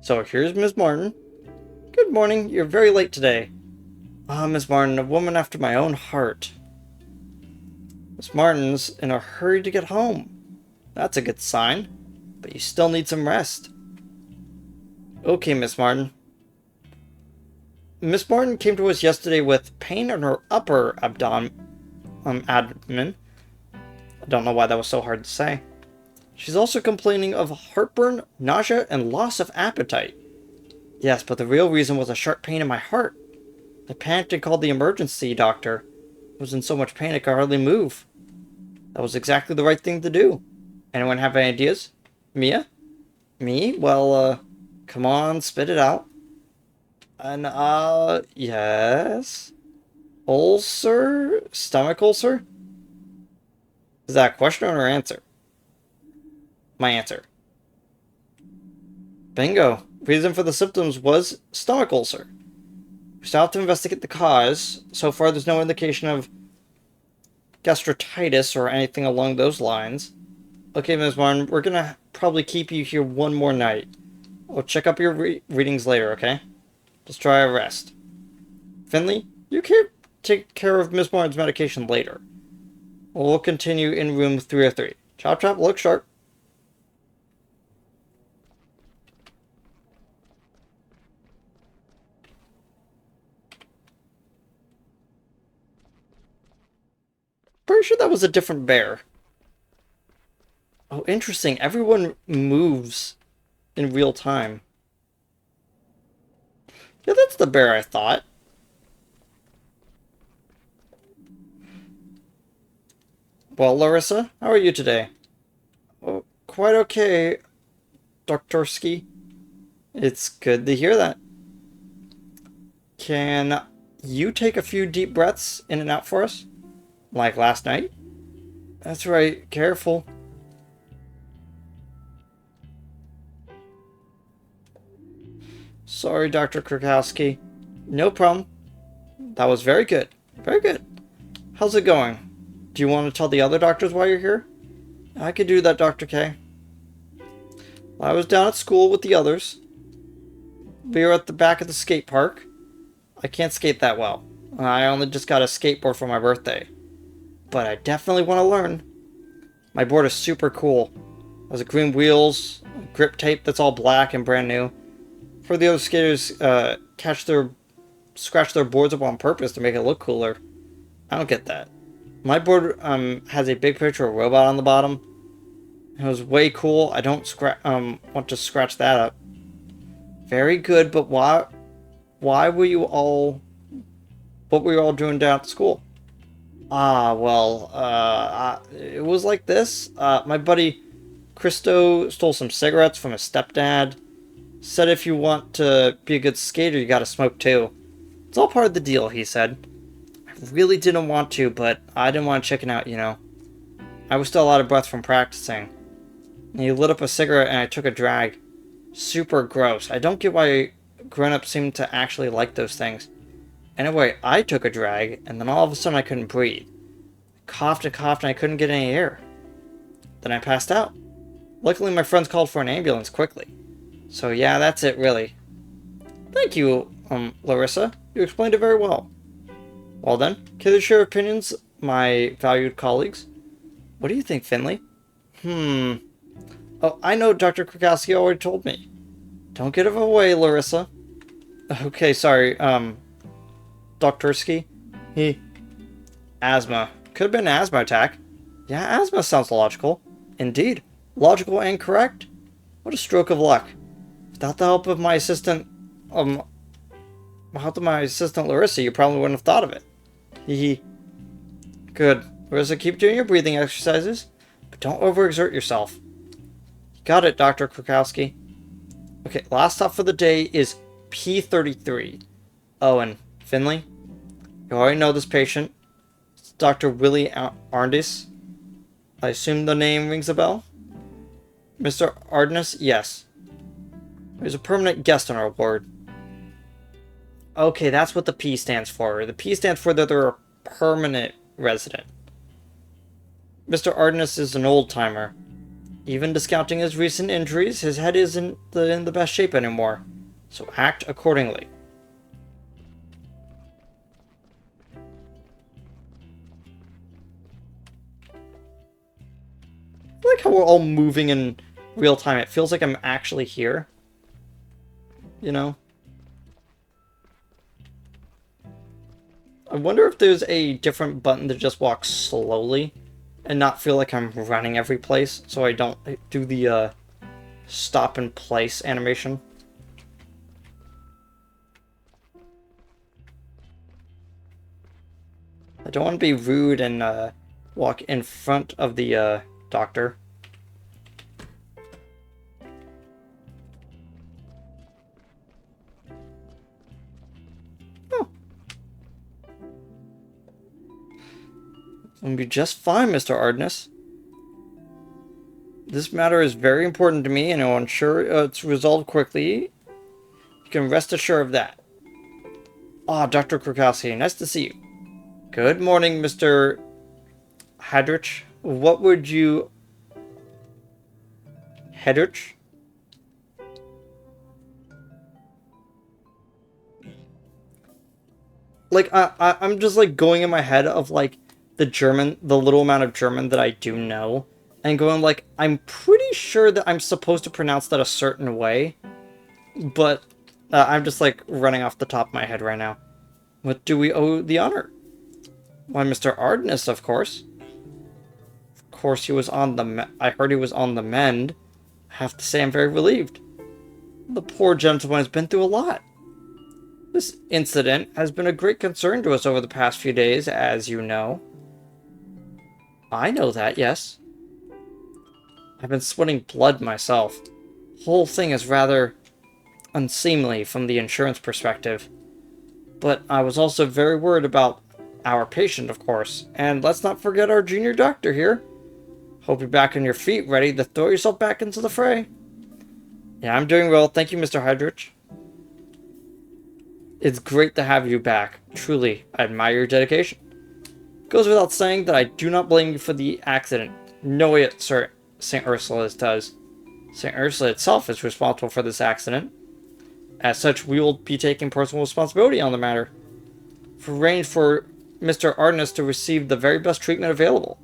So here's Miss Martin. Good morning. You're very late today. Ah, Miss Martin, a woman after my own heart. Miss Martin's in a hurry to get home. That's a good sign. But you still need some rest. Okay, Miss Martin. Miss Martin came to us yesterday with pain in her upper abdomen. I don't know why that was so hard to say. She's also complaining of heartburn, nausea, and loss of appetite. Yes, but the real reason was a sharp pain in my heart. I panicked and called the emergency doctor. I was in so much pain I could hardly move. That was exactly the right thing to do. Anyone have any ideas? Mia? Me? Well, come on, spit it out. Yes? Ulcer? Stomach ulcer? Is that a question or an answer? My answer. Bingo. Reason for the symptoms was stomach ulcer. We still have to investigate the cause. So far, there's no indication of gastritis or anything along those lines. Okay, Ms. Martin, we're gonna probably keep you here one more night. We'll check up your readings later, okay? Let's try a rest. Finley, you can take care of Miss Martin's medication later. We'll continue in room 303. Chop chop, look sharp. Pretty sure that was a different bear. Oh, interesting. Everyone moves in real time. Yeah, that's the bear I thought. Well, Larissa, how are you today? Oh, quite okay, Doktorski. It's good to hear that. Can you take a few deep breaths in and out for us? Like last night? That's right, careful. Sorry, Dr. Krakowski. No problem. That was very good. Very good. How's it going? Do you want to tell the other doctors why you're here? I could do that, Dr. K. I was down at school with the others. We were at the back of the skate park. I can't skate that well. I only just got a skateboard for my birthday. But I definitely want to learn. My board is super cool. It has green wheels, grip tape that's all black and brand new. For the other skaters, scratch their boards up on purpose to make it look cooler. I don't get that. My board has a big picture of a robot on the bottom. It was way cool. I don't want to scratch that up. Very good, but why were you all... What were you all doing down at school? It was like this. My buddy Christo stole some cigarettes from his stepdad. Said if you want to be a good skater, you gotta smoke too. It's all part of the deal, he said. I really didn't want to, but I didn't want to chicken out, you know. I was still out of breath from practicing. And he lit up a cigarette and I took a drag. Super gross. I don't get why grown-ups seem to actually like those things. Anyway, I took a drag, and then all of a sudden I couldn't breathe. I coughed and coughed and I couldn't get any air. Then I passed out. Luckily my friends called for an ambulance quickly. So yeah, that's it really. Thank you, Larissa. You explained it very well. Well then, can you share opinions, my valued colleagues? What do you think, Finley? Oh, I know Dr. Krakowski already told me. Don't get away, Larissa. Okay, sorry, Doktorski. Asthma. Could have been an asthma attack. Yeah, asthma sounds logical. Indeed. Logical and correct. What a stroke of luck. Without the help of my assistant, Larissa, you probably wouldn't have thought of it. Good. Larissa, keep doing your breathing exercises, but don't overexert yourself. You got it, Dr. Krakowski. Okay, last stop for the day is P33. Oh, and Finley, you already know this patient. It's Dr. Willie Arndis. I assume the name rings a bell? Mr. Arndis? Yes. He's a permanent guest on our ward. Okay, that's what the P stands for. The P stands for that they're a permanent resident. Mr. Arndis is an old-timer. Even discounting his recent injuries, his head isn't in the best shape anymore. So act accordingly. I like how we're all moving in real time. It feels like I'm actually here. You know? I wonder if there's a different button to just walk slowly and not feel like I'm running every place, so I don't do the stop and place animation. I don't want to be rude and walk in front of the doctor. Oh. It'll be just fine, Mr. Arndis. This matter is very important to me, and I will ensure it's resolved quickly. You can rest assured of that. Ah, Dr. Krukowski, nice to see you. Good morning, Mr. Hadrich. What would you... Hadrich? Like, I'm just, like, going in my head of, like, the little amount of German that I do know, and going, like, I'm pretty sure that I'm supposed to pronounce that a certain way, but I'm just, like, running off the top of my head right now. What do we owe the honor? Why, Mr. Ardennis, of course. Of course, he was on the... I heard he was on the mend. I have to say I'm very relieved. The poor gentleman has been through a lot. This incident has been a great concern to us over the past few days, as you know. I know that, yes. I've been sweating blood myself. The whole thing is rather unseemly from the insurance perspective. But I was also very worried about our patient, of course. And let's not forget our junior doctor here. Hope you're back on your feet, ready to throw yourself back into the fray. Yeah, I'm doing well. Thank you, Mr. Hydrich. It's great to have you back. Truly, I admire your dedication. It goes without saying that I do not blame you for the accident. No way, Sir St. Ursula does. St. Ursula itself is responsible for this accident. As such, we will be taking personal responsibility on the matter. We've arranged for Mr. Ardennis to receive the very best treatment available.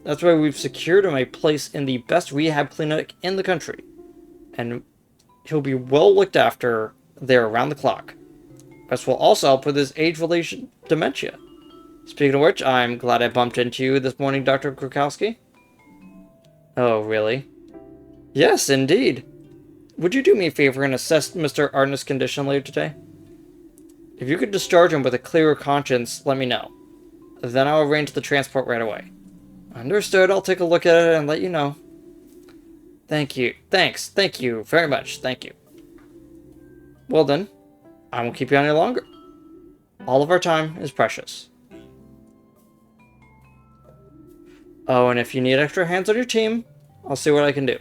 That's why we've secured him a place in the best rehab clinic in the country. And he'll be well looked after there around the clock. This will also help with his age-related dementia. Speaking of which, I'm glad I bumped into you this morning, Dr. Krukowski. Oh, really? Yes, indeed. Would you do me a favor and assess Mr. Ardennis' condition later today? If you could discharge him with a clearer conscience, let me know. Then I'll arrange the transport right away. Understood. I'll take a look at it and let you know. Thank you. Thanks. Thank you very much. Thank you. Well then, I won't keep you any longer. All of our time is precious. Oh, and if you need extra hands on your team, I'll see what I can do.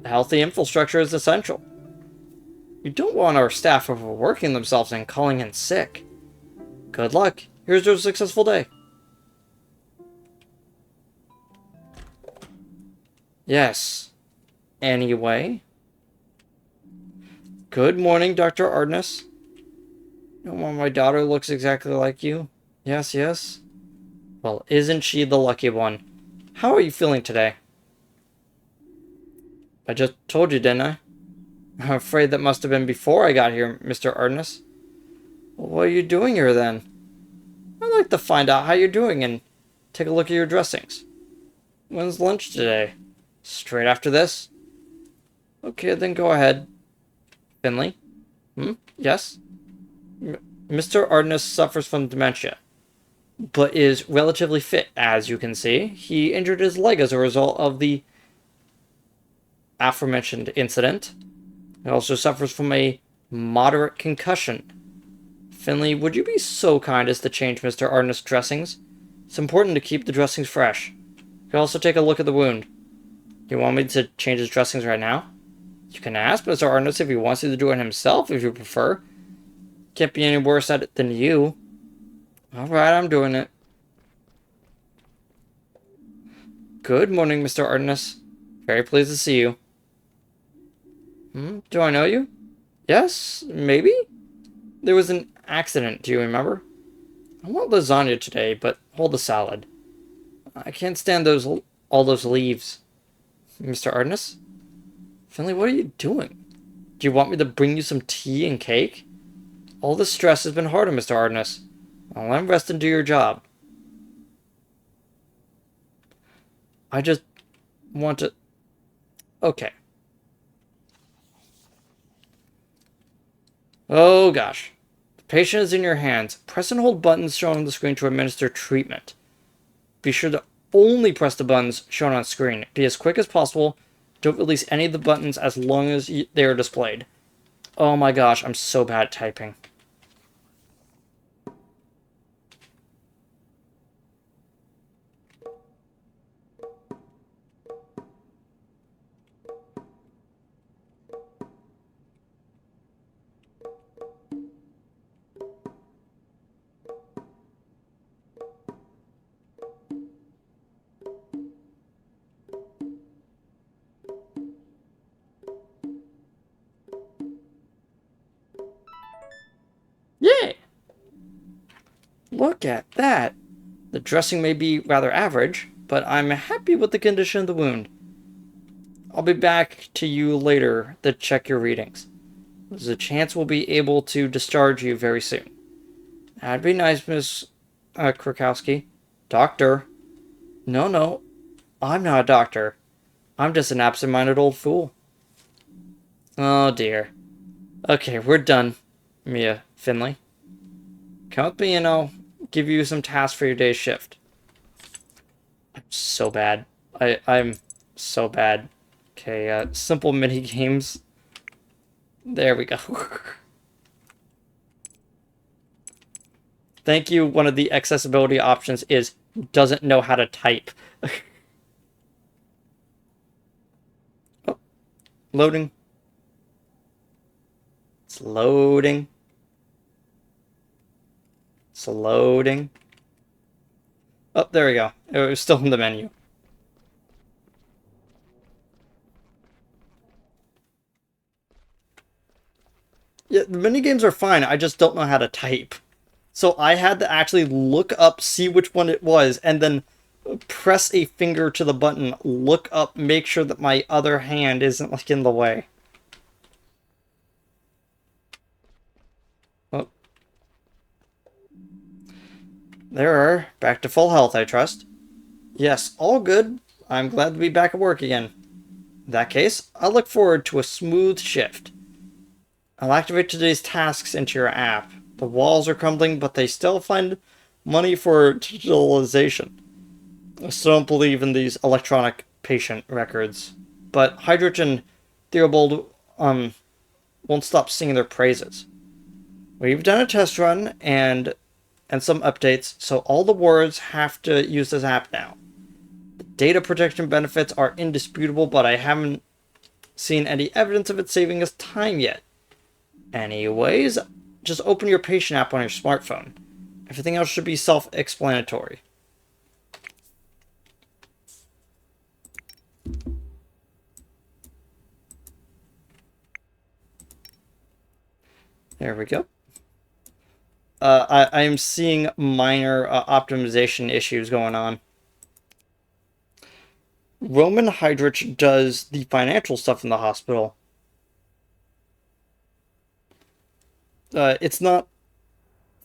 A healthy infrastructure is essential. You don't want our staff overworking themselves and calling in sick. Good luck. Here's your successful day. Yes. Anyway. Good morning, Dr. Ardennis. Well, my daughter looks exactly like you. Yes, yes. Well, isn't she the lucky one? How are you feeling today? I just told you, didn't I? I'm afraid that must have been before I got here, Mr. Ardennis. What are you doing here, then? I'd like to find out how you're doing and take a look at your dressings. When's lunch today? Straight after this? Okay, then go ahead. Finley? Yes? Mr. Ardennis suffers from dementia, but is relatively fit, as you can see. He injured his leg as a result of the aforementioned incident. He also suffers from a moderate concussion. Finley, would you be so kind as to change Mr. Ardennis' dressings? It's important to keep the dressings fresh. You can also take a look at the wound. You want me to change his dressings right now? You can ask Mr. Ardennis if he wants you to do it himself, if you prefer. Can't be any worse at it than you. Alright, I'm doing it. Good morning, Mr. Ardennis. Very pleased to see you. Do I know you? Yes, maybe? There was an accident, do you remember? I want lasagna today, but hold the salad. I can't stand all those leaves. Mr. Ardennis? Finley, what are you doing? Do you want me to bring you some tea and cake? All this stress has been hard on Mr. Ardennis. I'll let him rest and do your job. I just want to... Okay. Oh gosh. The patient is in your hands. Press and hold buttons shown on the screen to administer treatment. Be sure to only press the buttons shown on screen. Be as quick as possible. Don't release any of the buttons as long as they are displayed. Oh my gosh, I'm so bad at typing. Look at that. The dressing may be rather average, but I'm happy with the condition of the wound. I'll be back to you later to check your readings. There's a chance we'll be able to discharge you very soon. That'd be nice, Miss Krakowski. Doctor? No, no, I'm not a doctor. I'm just an absent-minded old fool. Oh dear. Okay, we're done, Mia Finley. Come with me and I'll give you some tasks for your day's shift. I'm so bad. I'm so bad. Okay, simple mini games. There we go. Thank you. One of the accessibility options is doesn't know how to type. Oh, loading. It's loading. It's loading. Oh, there we go. It was still in the menu. Yeah, the minigames are fine. I just don't know how to type. So I had to actually look up, see which one it was, and then press a finger to the button, look up, make sure that my other hand isn't like in the way. Oh. There, back to full health, I trust. Yes, all good. I'm glad to be back at work again. In that case, I look forward to a smooth shift. I'll activate today's tasks into your app. The walls are crumbling, but they still find money for digitalization. I still don't believe in these electronic patient records. But Hydrich and Theobald won't stop singing their praises. We've done a test run and some updates, so all the wards have to use this app now. The data protection benefits are indisputable, but I haven't seen any evidence of it saving us time yet. Anyways, just open your patient app on your smartphone. Everything else should be self-explanatory. There we go. I am seeing minor optimization issues going on. Roman Hydrich does the financial stuff in the hospital. It's not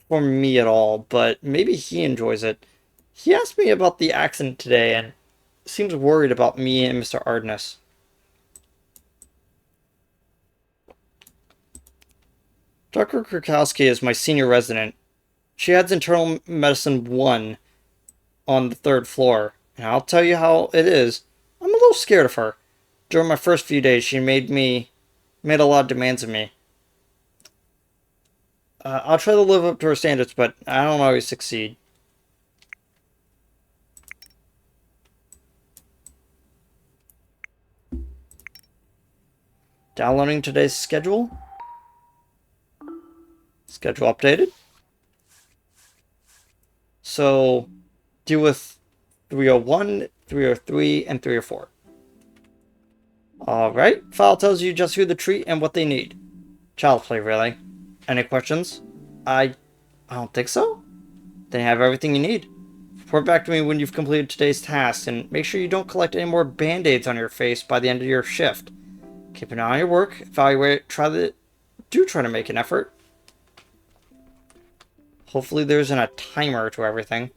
for me at all, but maybe he enjoys it. He asked me about the accident today and seems worried about me and Mr. Ardness. Dr. Krakowski is my senior resident. She has internal medicine 1 on the 3rd floor, and I'll tell you how it is. I'm a little scared of her. During my first few days, she made a lot of demands of me. I'll try to live up to her standards, but I don't always succeed. Downloading today's schedule. Schedule updated. So, deal with 301, 303, and 304. Alright, file tells you just who to treat and what they need. Child's play, really. Any questions? I don't think so. Then you have everything you need. Report back to me when you've completed today's task, and make sure you don't collect any more band-aids on your face by the end of your shift. Keep an eye on your work, evaluate it, try to make an effort. Hopefully there isn't a timer to everything.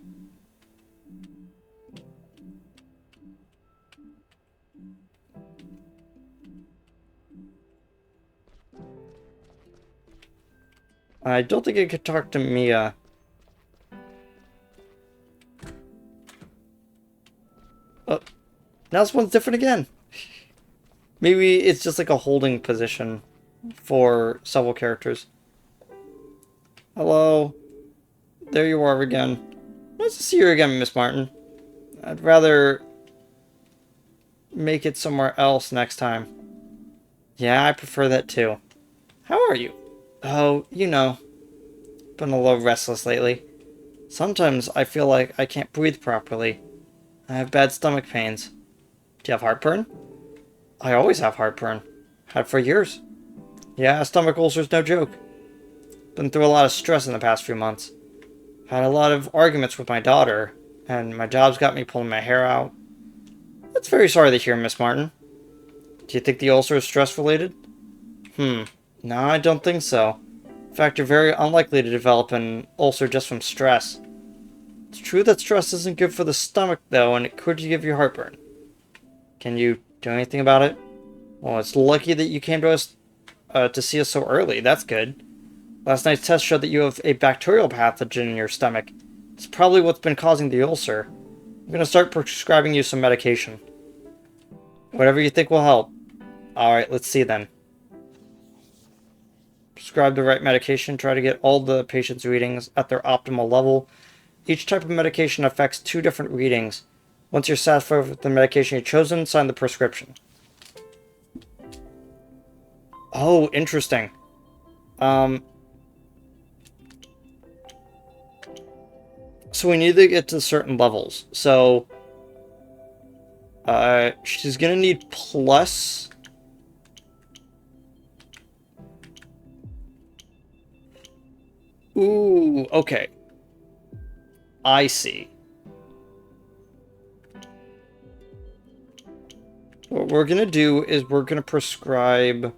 I don't think I could talk to Mia. Oh, now this one's different again. Maybe it's just like a holding position for several characters. Hello. There you are again. Nice to see you again, Miss Martin. I'd rather make it somewhere else next time. Yeah, I prefer that too. How are you? Oh, you know. Been a little restless lately. Sometimes I feel like I can't breathe properly. I have bad stomach pains. Do you have heartburn? I always have heartburn. Had for years. Yeah, stomach ulcer's no joke. Been through a lot of stress in the past few months. Had a lot of arguments with my daughter, and my job's got me pulling my hair out. That's very sorry to hear, Miss Martin. Do you think the ulcer is stress-related? No, I don't think so. In fact, you're very unlikely to develop an ulcer just from stress. It's true that stress isn't good for the stomach, though, and it could give you heartburn. Can you do anything about it? Well, it's lucky that you came to us to see us so early. That's good. Last night's test showed that you have a bacterial pathogen in your stomach. It's probably what's been causing the ulcer. I'm going to start prescribing you some medication. Whatever you think will help. Alright, let's see then. Prescribe the right medication. Try to get all the patient's readings at their optimal level. Each type of medication affects 2 different readings. Once you're satisfied with the medication you've chosen, sign the prescription. Oh, interesting. So we need to get to certain levels. So, she's gonna need plus... Ooh, okay. I see. What we're gonna do is we're gonna prescribe...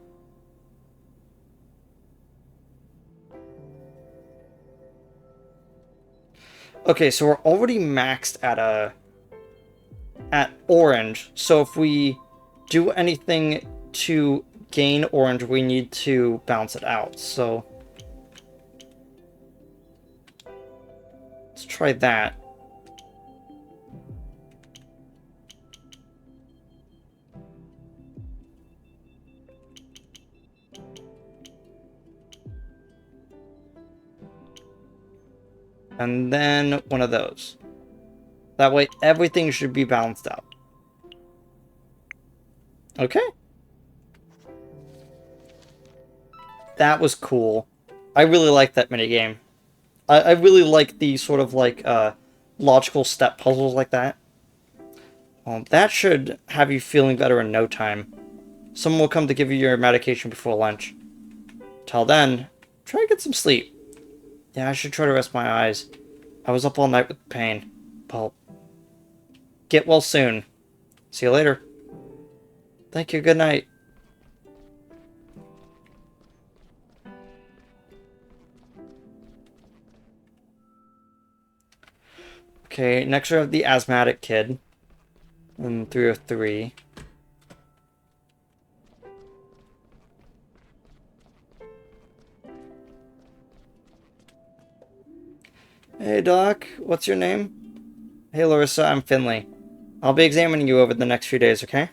Okay, so we're already maxed at orange. So if we do anything to gain orange, we need to balance it out. So let's try that. And then one of those. That way everything should be balanced out. Okay. That was cool. I really like that minigame. I really like the sort of like logical step puzzles like that. Well, that should have you feeling better in no time. Someone will come to give you your medication before lunch. Till then, try to get some sleep. Yeah, I should try to rest my eyes. I was up all night with pain. Well, get well soon. See you later. Thank you, good night. Okay, next we have the asthmatic kid. In 303. Hey, Doc. What's your name? Hey, Larissa. I'm Finley. I'll be examining you over the next few days, okay?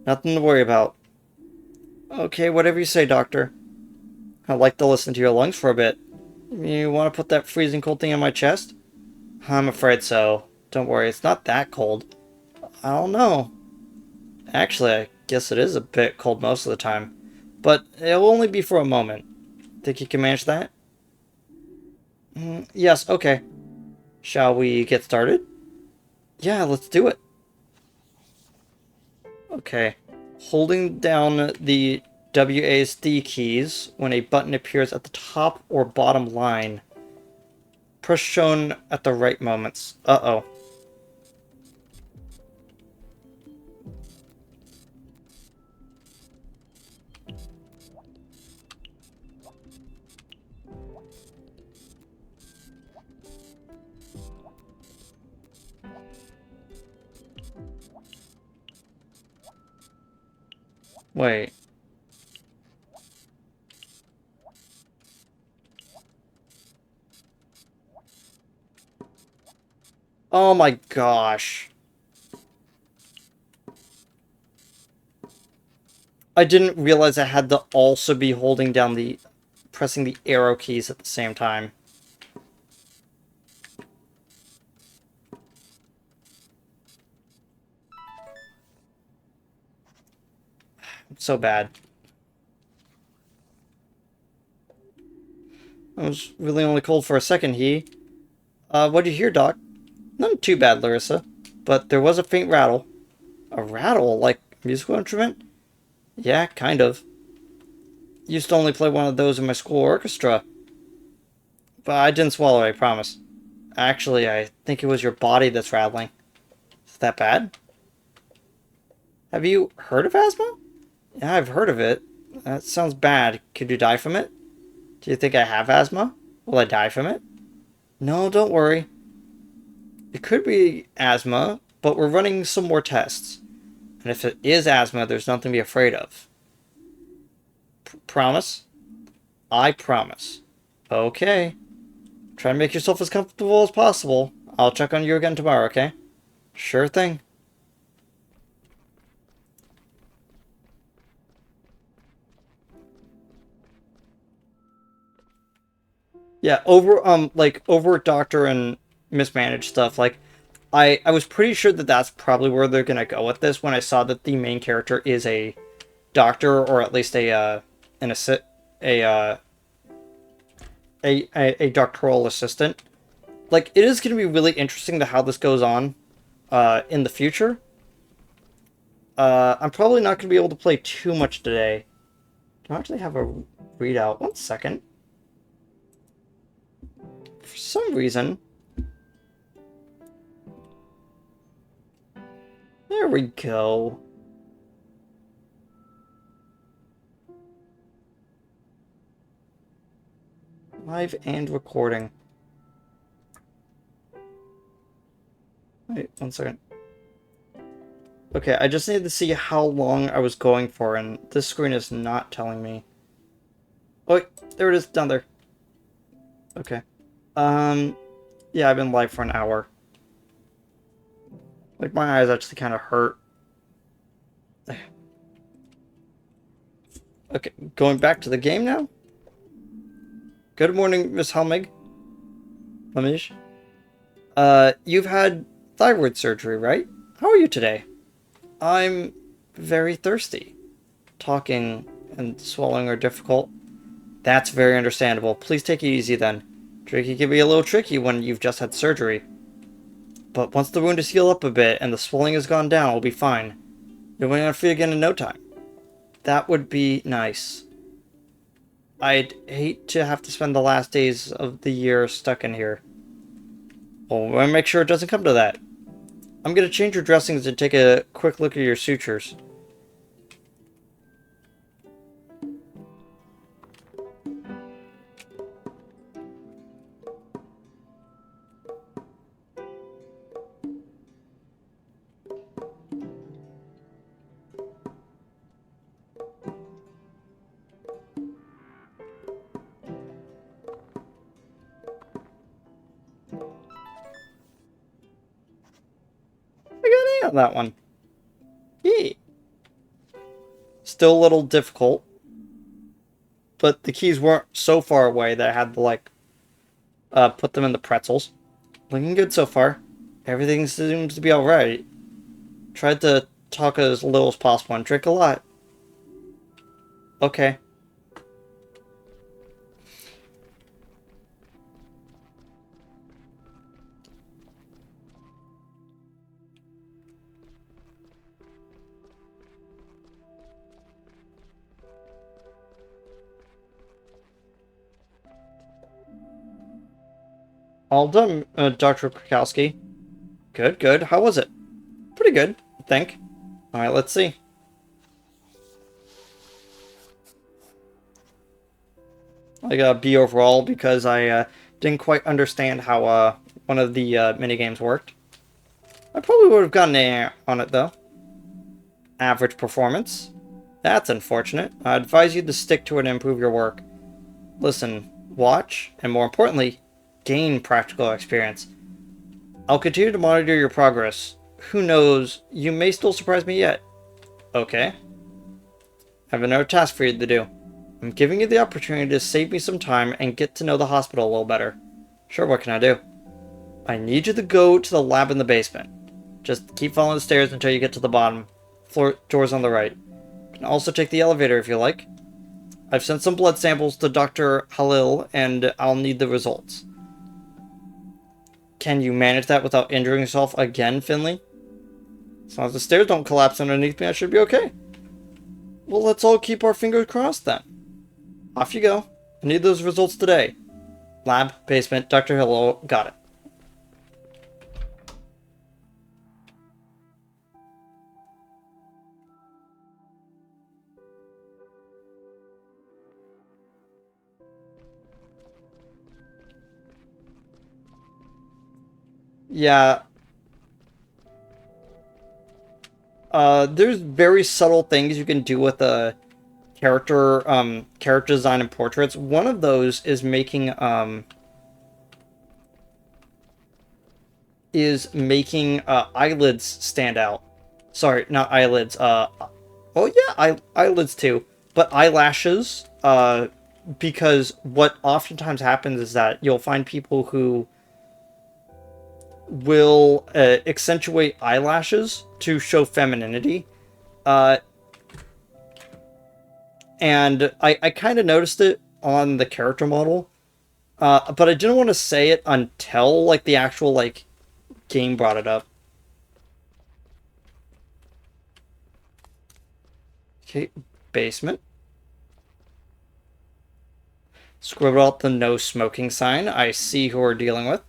Nothing to worry about. Okay, whatever you say, Doctor. I'd like to listen to your lungs for a bit. You want to put that freezing cold thing on my chest? I'm afraid so. Don't worry, it's not that cold. I don't know. Actually, I guess it is a bit cold most of the time. But it'll only be for a moment. Think you can manage that? Yes, okay. Shall we get started? Yeah, let's do it. Okay. Holding down the WASD keys when a button appears at the top or bottom line. Press shown at the right moments. Uh-oh. Wait. Oh my gosh. I didn't realize I had to also be holding down pressing the arrow keys at the same time. So bad. I was really only cold for a second, what'd you hear, Doc? Not too bad, Larissa. But there was a faint rattle. A rattle? Like a musical instrument? Yeah, kind of. Used to only play one of those in my school orchestra. But I didn't swallow it, I promise. Actually, I think it was your body that's rattling. Is that bad? Have you heard of asthma? Yeah, I've heard of it. That sounds bad. Could you die from it? Do you think I have asthma? Will I die from it? No, don't worry. It could be asthma, but we're running some more tests. And if it is asthma, there's nothing to be afraid of. Promise? I promise. Okay. Try to make yourself as comfortable as possible. I'll check on you again tomorrow, okay? Sure thing. Yeah, overworked doctor and mismanaged stuff. Like, I was pretty sure that that's probably where they're gonna go with this when I saw that the main character is a doctor, or at least an assi a a doctoral assistant. Like, it is gonna be really interesting to how this goes on in the future. I'm probably not gonna be able to play too much today. Do I actually have a readout? One second. For some reason. There we go. Live and recording. Wait, one second. Okay, I just need to see how long I was going for, and this screen is not telling me. Oh, wait, there it is, down there. Okay. Yeah, I've been live for an hour. Like, my eyes actually kind of hurt. Okay, going back to the game now? Good morning, Miss Helmig. Lemish. You've had thyroid surgery, right? How are you today? I'm very thirsty. Talking and swallowing are difficult. That's very understandable. Please take it easy then. Drinking can be a little tricky when you've just had surgery. But once the wound is healed up a bit and the swelling has gone down, we'll be fine. You'll be on feet again in no time. That would be nice. I'd hate to have to spend the last days of the year stuck in here. Well, we'll make sure it doesn't come to that. I'm going to change your dressings and take a quick look at your sutures. I got an A on that one. Yay. Still a little difficult. But the keys weren't so far away that I had to, like, put them in the pretzels. Looking good so far. Everything seems to be alright. Tried to talk as little as possible and drink a lot. Okay. All done, Dr. Krakowski. Good, good. How was it? Pretty good, I think. Alright, let's see. I got a B overall because I didn't quite understand how one of the minigames worked. I probably would have gotten an A on it, though. Average performance. That's unfortunate. I advise you to stick to it and improve your work. Listen, watch, and more importantly, gain practical experience. I'll continue to monitor your progress. Who knows, you may still surprise me yet. Okay. I have another task for you to do. I'm giving you the opportunity to save me some time and get to know the hospital a little better. Sure, what can I do? I need you to go to the lab in the basement. Just keep following the stairs until you get to the bottom. Floor doors on the right. You can also take the elevator if you like. I've sent some blood samples to Dr. Halil, and I'll need the results. Can you manage that without injuring yourself again, Finley? As long as the stairs don't collapse underneath me, I should be okay. Well, let's all keep our fingers crossed then. Off you go. I need those results today. Lab, basement, Dr. Hello, got it. Yeah. There's very subtle things you can do with a character design and portraits. One of those is making eyelids stand out. Sorry, not eyelids. Oh yeah, eyelids too, but eyelashes. Because what oftentimes happens is that you'll find people who will accentuate eyelashes to show femininity. Uh, and I kind of noticed it on the character model, but I didn't want to say it until like the actual like game brought it up. Okay, basement. Scribble out the no smoking sign. I see who we're dealing with.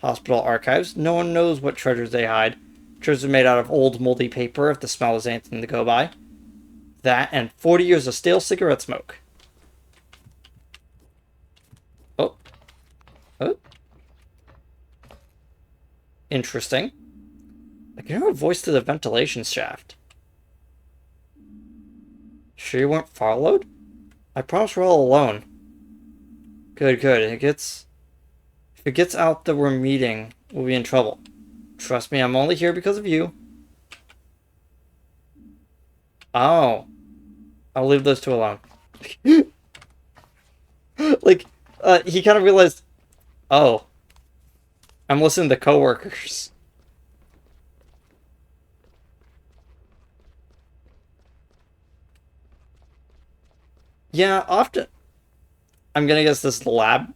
Hospital archives. No one knows what treasures they hide. Treasures are made out of old moldy paper if the smell is anything to go by. That and 40 years of stale cigarette smoke. Oh. Oh. Interesting. I can hear a voice through the ventilation shaft. Sure you weren't followed? I promise we're all alone. Good, good. If it gets out that we're meeting, we'll be in trouble. Trust me, I'm only here because of you. Oh. I'll leave those two alone. Like, he kind of realized, oh, I'm listening to coworkers. Yeah, often, I'm gonna guess this is the lab.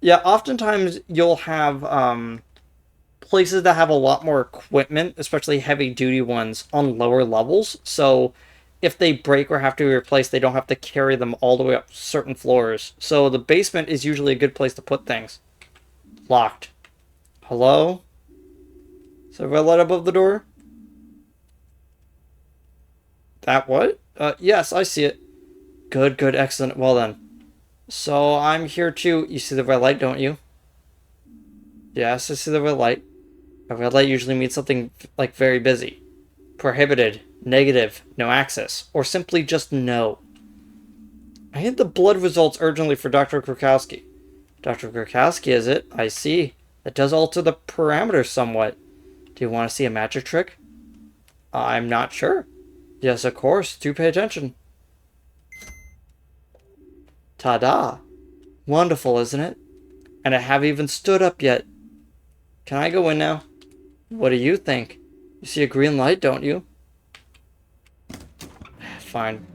Yeah, oftentimes you'll have, places that have a lot more equipment, especially heavy duty ones, on lower levels. So if they break or have to be replaced, they don't have to carry them all the way up certain floors. So the basement is usually a good place to put things. Locked. Hello? Is there a red light above the door? That what? Yes, I see it. Good, good, excellent. Well then. So I'm here too. You see the red light, don't you? Yes, I see the red light. A red light usually means something like very busy. Prohibited, negative, no access, or simply just no. I need the blood results urgently for Dr. Krakowski. Dr. Krakowski, is it? I see. That does alter the parameters somewhat. Do you want to see a magic trick? I'm not sure. Yes, of course. Do pay attention. Ta-da! Wonderful, isn't it? And I haven't even stood up yet. Can I go in now? What do you think? You see a green light, don't you? Fine.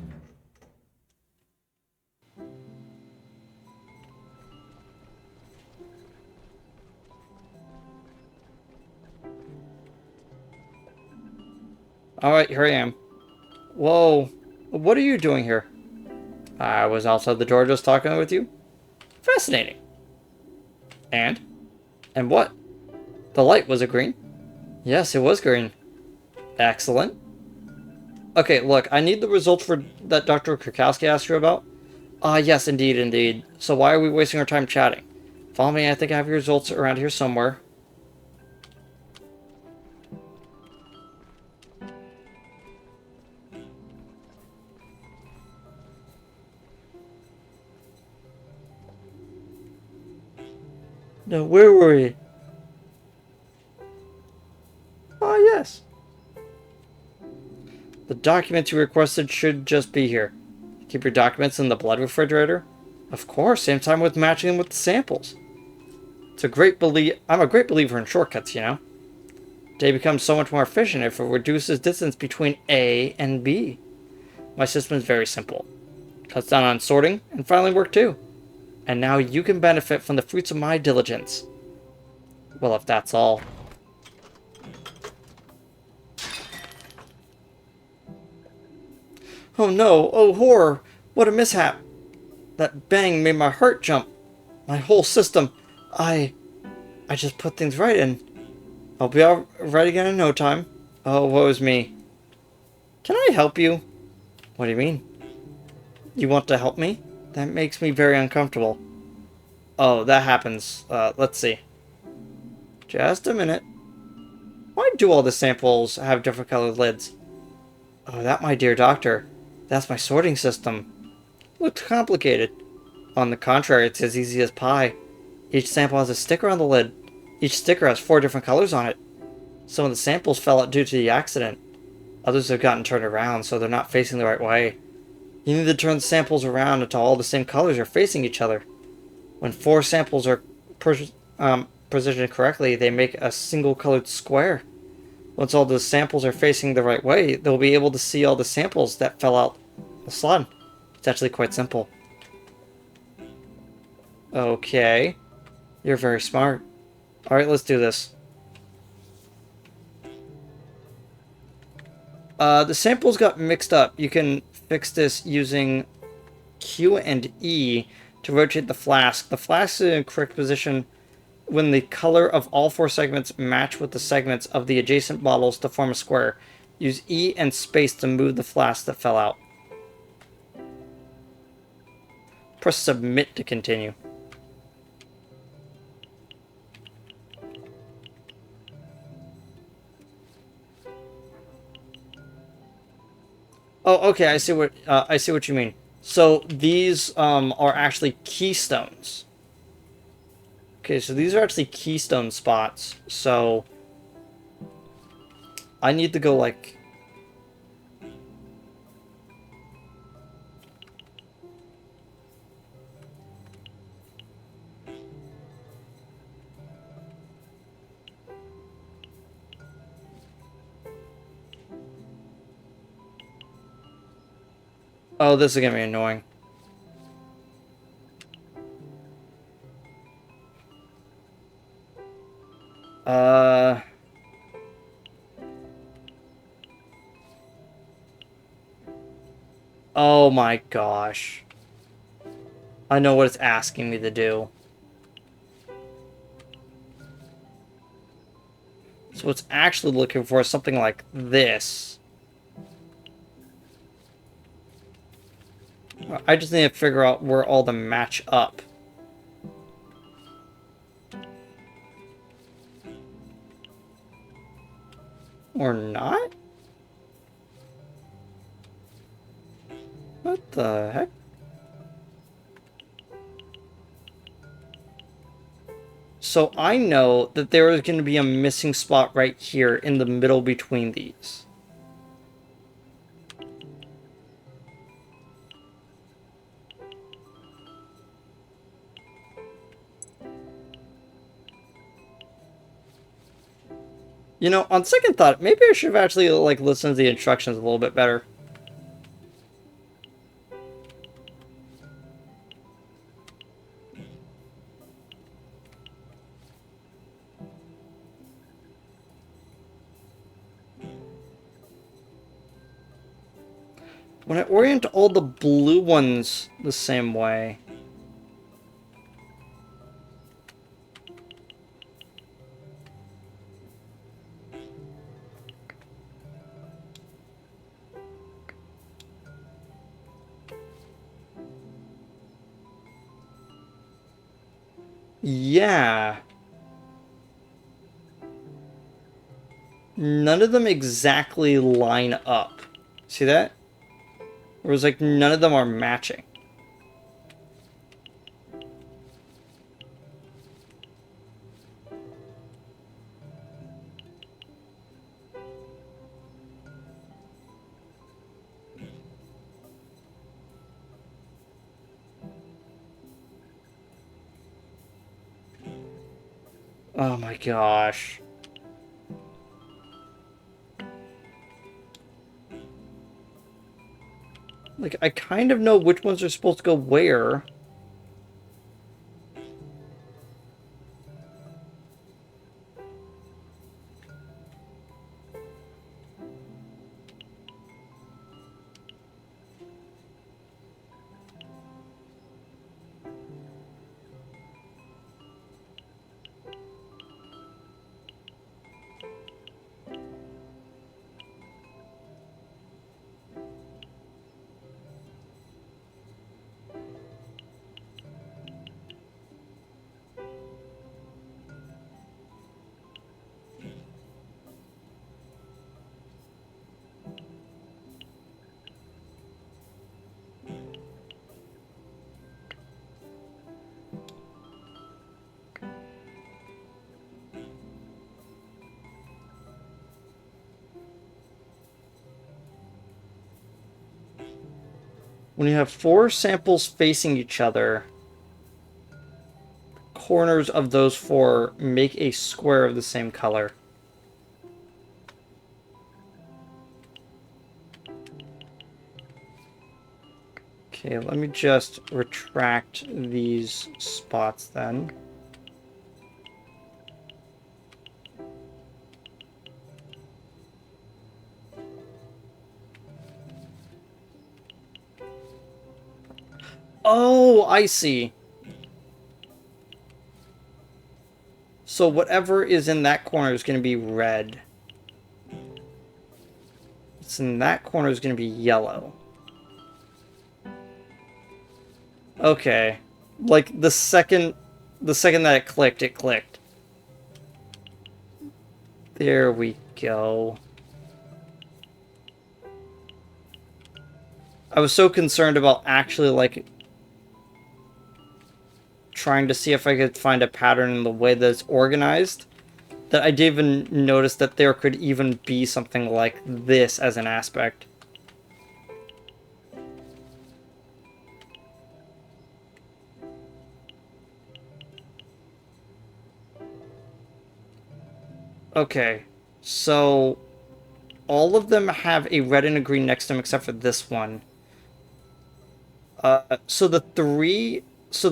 Alright, here I am. Whoa. What are you doing here? I was outside the door just talking with you. Fascinating. And? And what? The light, was it green? Yes, it was green. Excellent. Okay, look, I need the results for that Dr. Krakowski asked you about. Yes, indeed, indeed. So why are we wasting our time chatting? Follow me, I think I have your results around here somewhere. No, where were we? Ah, yes. The documents you requested should just be here. Keep your documents in the blood refrigerator? Of course, same time with matching them with the samples. I'm a great believer in shortcuts, you know. Day becomes so much more efficient if it reduces distance between A and B. My system is very simple. Cuts down on sorting and filing work too. And now you can benefit from the fruits of my diligence. Well, if that's all. Oh no, oh horror, what a mishap. That bang made my heart jump. My whole system. I just put things right and I'll be all right again in no time. Oh, woe is me. Can I help you? What do you mean? You want to help me? That makes me very uncomfortable. Oh, that happens. Let's see. Just a minute. Why do all the samples have different colored lids? Oh, that, my dear doctor. That's my sorting system. Looks complicated. On the contrary, it's as easy as pie. Each sample has a sticker on the lid. Each sticker has 4 different colors on it. Some of the samples fell out due to the accident. Others have gotten turned around, so they're not facing the right way. You need to turn the samples around until all the same colors are facing each other. When 4 samples are positioned correctly, they make a single colored square. Once all the samples are facing the right way, they'll be able to see all the samples that fell out the slot. It's actually quite simple. Okay. You're very smart. Alright, let's do this. The samples got mixed up. You can fix this using Q and E to rotate the flask. The flask is in the correct position when the color of all 4 segments match with the segments of the adjacent bottles to form a square. Use E and space to move the flask that fell out. Press submit to continue. Oh, okay. I see what you mean. So these are actually keystones. Okay, so these are actually keystone spots. So I need to go like. Oh, this is gonna be annoying. Oh my gosh. I know what it's asking me to do. So what's actually looking for is something like this. I just need to figure out where all the match up. Or not? What the heck? So I know that there is going to be a missing spot right here in the middle between these. You know, on second thought, maybe I should have actually, like, listened to the instructions a little bit better. When I orient all the blue ones the same way... Yeah. None of them exactly line up. See that? It was like none of them are matching. Oh my gosh. Like, I kind of know which ones are supposed to go where. when you have 4 samples facing each other, corners of those 4 make a square of the same color. Okay, let me just retract these spots then. Oh, I see. So whatever is in that corner is going to be red. What's in that corner is going to be yellow. Okay. Like, the second that it clicked, it clicked. There we go. I was so concerned about actually, like, trying to see if I could find a pattern in the way that it's organized, that I didn't even notice that there could even be something like this as an aspect. Okay, so all of them have a red and a green next to them except for this one. So the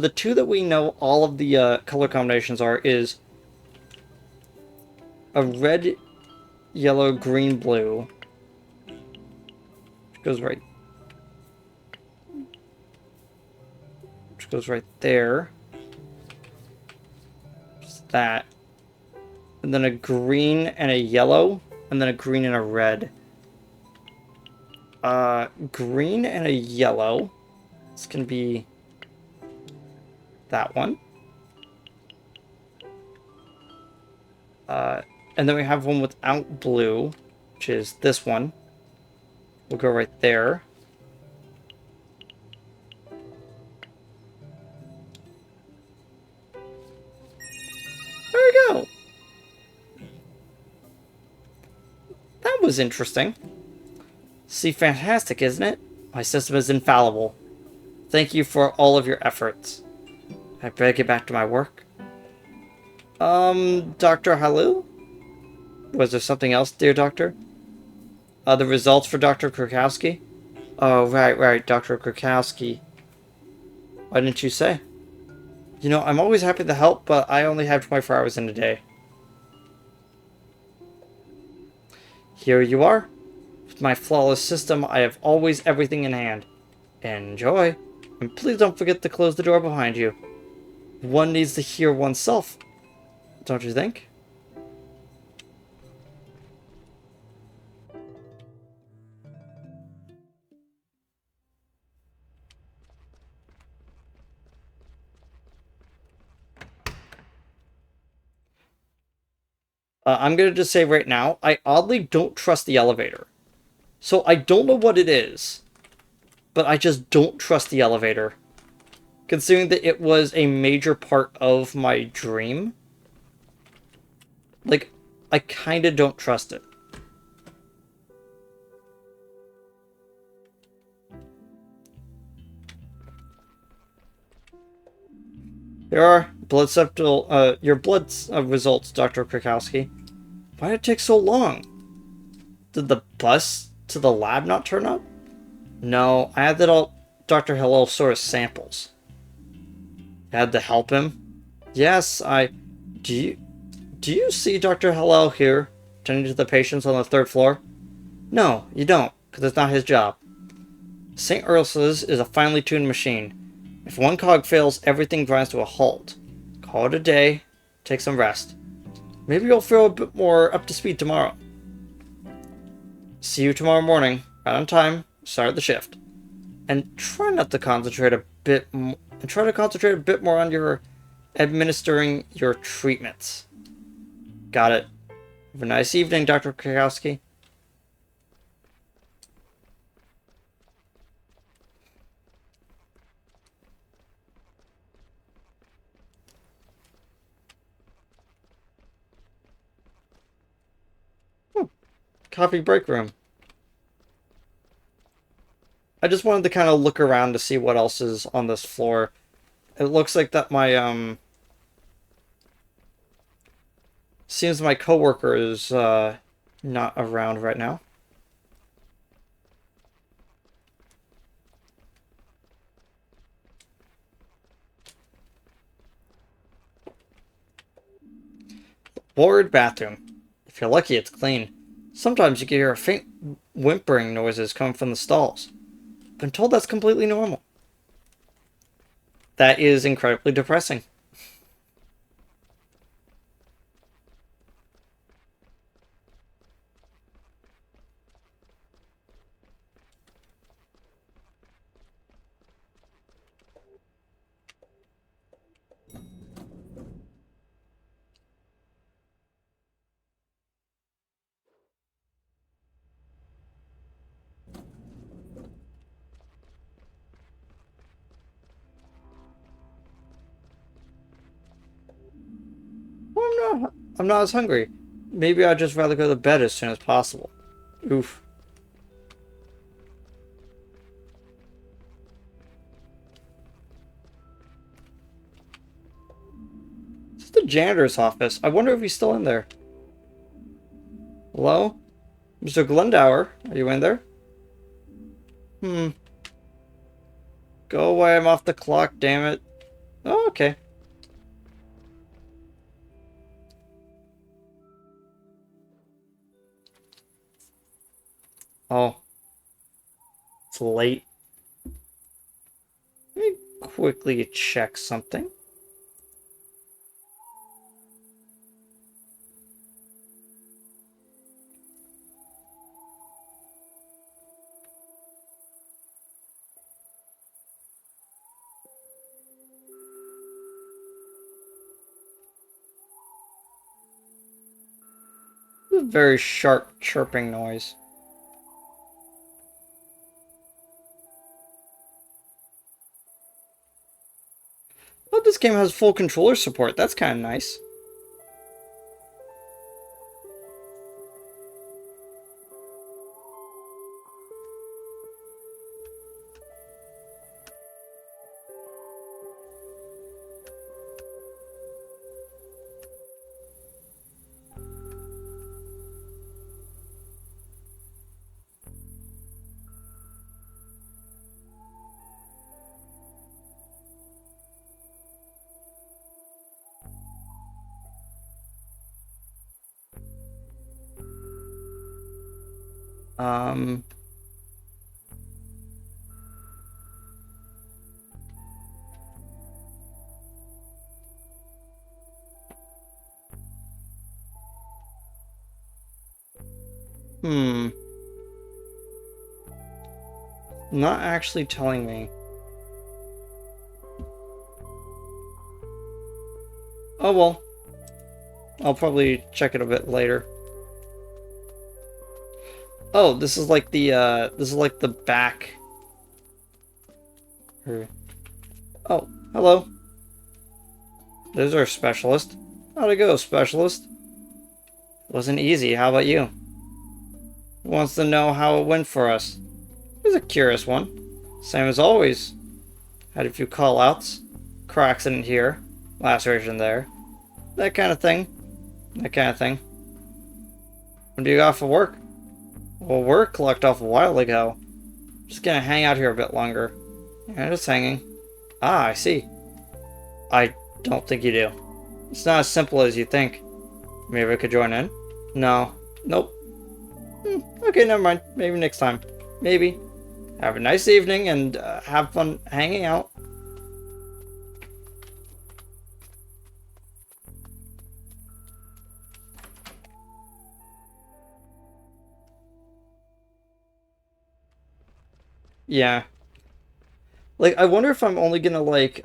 2 that we know all of the color combinations are is a red, yellow, green, blue, which goes right there. Just that. And then a green and a yellow, and then a green and a red. Green and a yellow. It's gonna be that one. And then we have one without blue, which is this one. We'll go right there. There we go. That was interesting. See, fantastic, isn't it? My system is infallible. Thank you for all of your efforts. I better get back to my work. Dr. Halil? Was there something else, dear doctor? The results for Dr. Krakowski? Oh, right, Dr. Krakowski. Why didn't you say? You know, I'm always happy to help, but I only have 24 hours in a day. Here you are. With my flawless system, I have always everything in hand. Enjoy. And please don't forget to close the door behind you. One needs to hear oneself, don't you think? I'm going to just say right now, I oddly don't trust the elevator. So I don't know what it is, but I just don't trust the elevator. Considering that it was a major part of my dream. Like, I kind of don't trust it. There are your blood results, Dr. Krakowski. Why did it take so long? Did the bus to the lab not turn up? No, I had that all Dr. Hillel sort of samples. I had to help him. Yes, Do you see Dr. Hillel here, tending to the patients on the 3rd floor? No, you don't, because it's not his job. St. Ursula's is a finely tuned machine. If one cog fails, everything grinds to a halt. Call it a day, take some rest. Maybe you'll feel a bit more up to speed tomorrow. See you tomorrow morning, right on time, start the shift. And try to concentrate a bit more on your administering your treatments. Got it. Have a nice evening, Dr. Krakowski. Coffee break room. I just wanted to kind of look around to see what else is on this floor. It looks like that my, seems my coworker is, not around right now. Board bathroom. If you're lucky, it's clean. Sometimes you can hear a faint whimpering noises come from the stalls. Been told that's completely normal. That is incredibly depressing. Well, I'm not as hungry. Maybe I'd just rather go to bed as soon as possible. Oof. This is the janitor's office. I wonder if he's still in there. Hello? Mr. Glendower, are you in there? Hmm. Go away, I'm off the clock, damn it. Oh, okay. Oh, it's late. Let me quickly check something. A very sharp chirping noise. Oh, this game has full controller support. That's kind of nice. Um, hmm. Not actually telling me. Oh well. I'll probably check it a bit later. Oh, this is like the back. Oh, hello. There's our specialist. How'd it go, specialist? Wasn't easy, how about you? Wants to know how it went for us. It was a curious one. Same as always. Had a few call-outs. Car accident here. Laceration there. That kind of thing. That kind of thing. When do you got for work? Well, work clocked off a while ago. Just gonna hang out here a bit longer. Yeah, just hanging. Ah, I see. I don't think you do. It's not as simple as you think. Maybe I could join in? No. Nope. Okay, never mind. Maybe next time. Maybe. Have a nice evening and have fun hanging out. Yeah. Like, I wonder if I'm only gonna, like,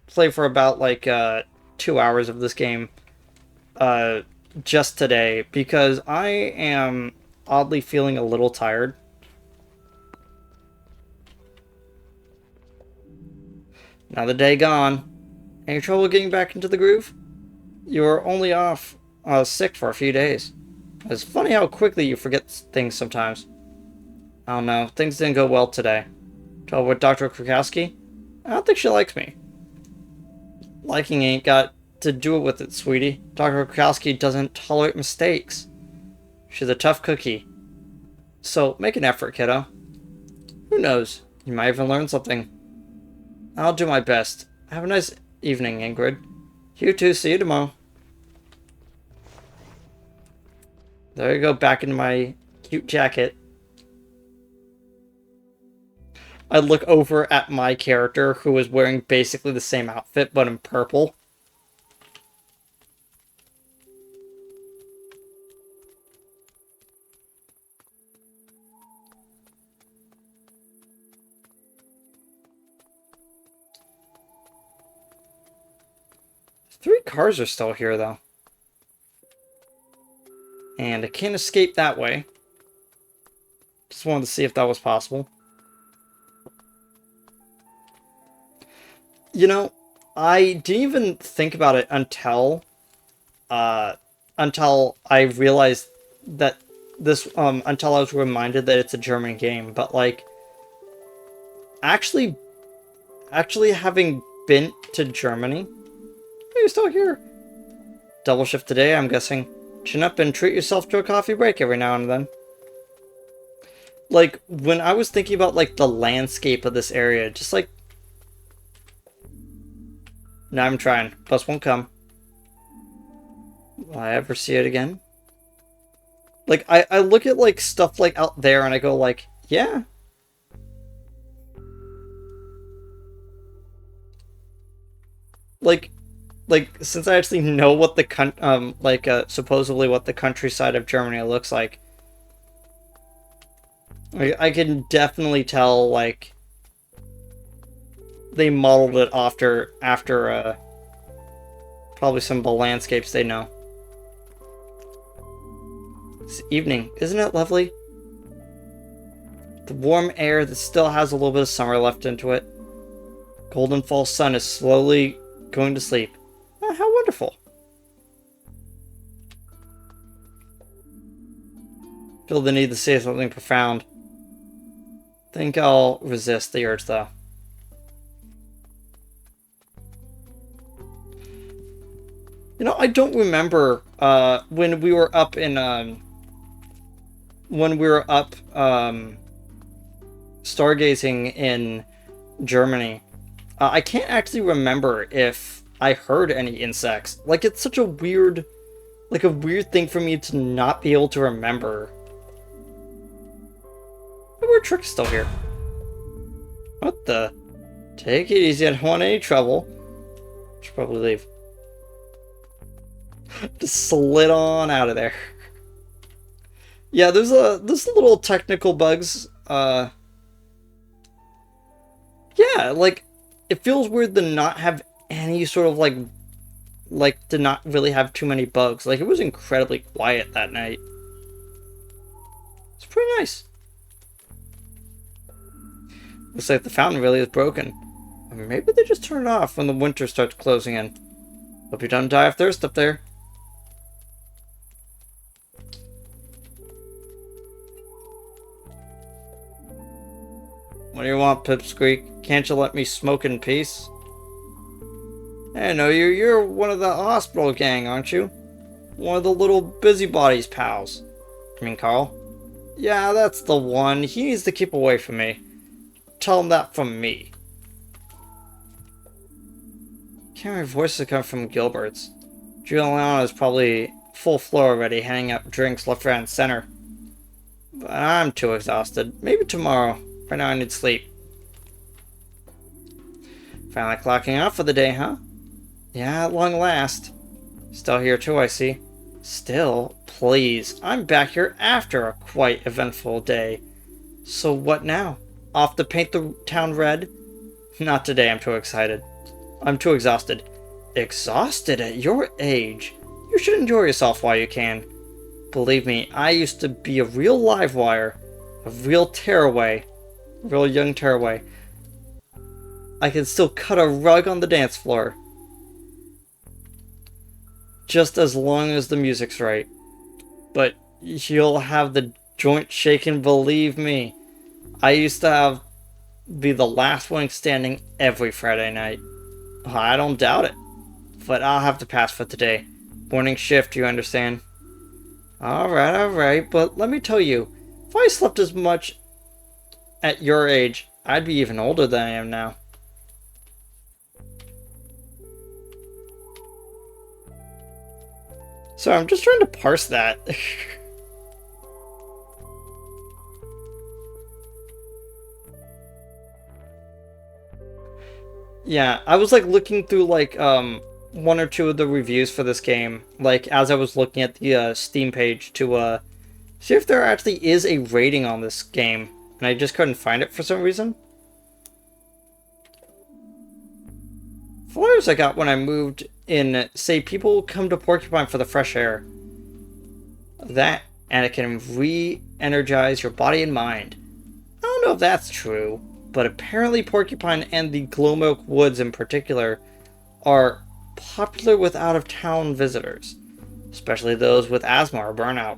play for about, like, 2 hours of this game, uh, just today, because I am oddly feeling a little tired. Another day gone. Any trouble getting back into the groove? You were only off, sick for a few days. It's funny how quickly you forget things sometimes. I don't know. Things didn't go well today. Trouble with Dr. Krakowski? I don't think she likes me. Liking ain't got to do it with it, sweetie. Dr. Krakowski doesn't tolerate mistakes. She's a tough cookie. So, make an effort, kiddo. Who knows? You might even learn something. I'll do my best. Have a nice evening, Ingrid. You too. See you tomorrow. There you go, back into my cute jacket. I look over at my character, who is wearing basically the same outfit, but in purple. Three cars are still here, though. And I can't escape that way. Just wanted to see if that was possible. You know, I didn't even think about it until I realized that this, until I was reminded that it's a German game. But, like, actually having been to Germany... Hey, you're still here. Double shift today, I'm guessing. Chin up and treat yourself to a coffee break every now and then. Like, when I was thinking about, like, the landscape of this area, just like... Now I'm trying. Bus won't come. Will I ever see it again? Like, I look at, like, stuff, like, out there and I go, like, yeah. Like, since I actually know what the supposedly what the countryside of Germany looks like, I can definitely tell, like, they modeled it after probably some of the landscapes they know. It's evening, isn't it lovely? The warm air that still has a little bit of summer left into it. Golden fall sun is slowly going to sleep. Oh, how wonderful. Feel the need to say something profound. Think I'll resist the urge, though. You know, I don't remember when we were up in stargazing in Germany. I can't actually remember if I heard any insects. Like, it's such a weird thing for me to not be able to remember. The word trick's still here. What the? Take it easy, I don't want any trouble. Should probably leave. Just slid on out of there. Yeah, there's little technical bugs. Yeah, like, it feels weird to not have any sort of, like, to not really have too many bugs. Like, it was incredibly quiet that night. It's pretty nice. Looks like the fountain really is broken. Or maybe they just turn it off when the winter starts closing in. Hope you don't die of thirst up there. What do you want, Pipsqueak? Can't you let me smoke in peace? Hey, no, you're one of the hospital gang, aren't you? One of the little busybodies pals. You mean Carl? Yeah, that's the one. He needs to keep away from me. Tell him that from me. Can't hear voices come from Gilbert's. Giuliano's probably full floor already, handing out drinks left, right, and center. But I'm too exhausted. Maybe tomorrow. Right now I need sleep. Finally clocking out for the day, huh? Yeah, at long last. Still here too, I see. Still? Please. I'm back here after a quite eventful day. So what now? Off to paint the town red? Not today, I'm too excited. I'm too exhausted. Exhausted at your age? You should enjoy yourself while you can. Believe me, I used to be a real live wire. A real tearaway. A real young tearaway. I can still cut a rug on the dance floor. Just as long as the music's right. But you'll have the joint shaking, believe me. I used to have be the last one standing every Friday night. I don't doubt it, but I'll have to pass for today. Morning shift, you understand? Alright, but let me tell you, if I slept as much at your age, I'd be even older than I am now. So I'm just trying to parse that. Yeah, I was like looking through like one or two of the reviews for this game, like as I was looking at the Steam page to see if there actually is a rating on this game, and I just couldn't find it for some reason. Flyers I got when I moved in say people come to Porcupine for the fresh air. That, and it can re-energize your body and mind. I don't know if that's true, but apparently Porcupine and the Glowmilk Woods in particular are popular with out-of-town visitors, especially those with asthma or burnout.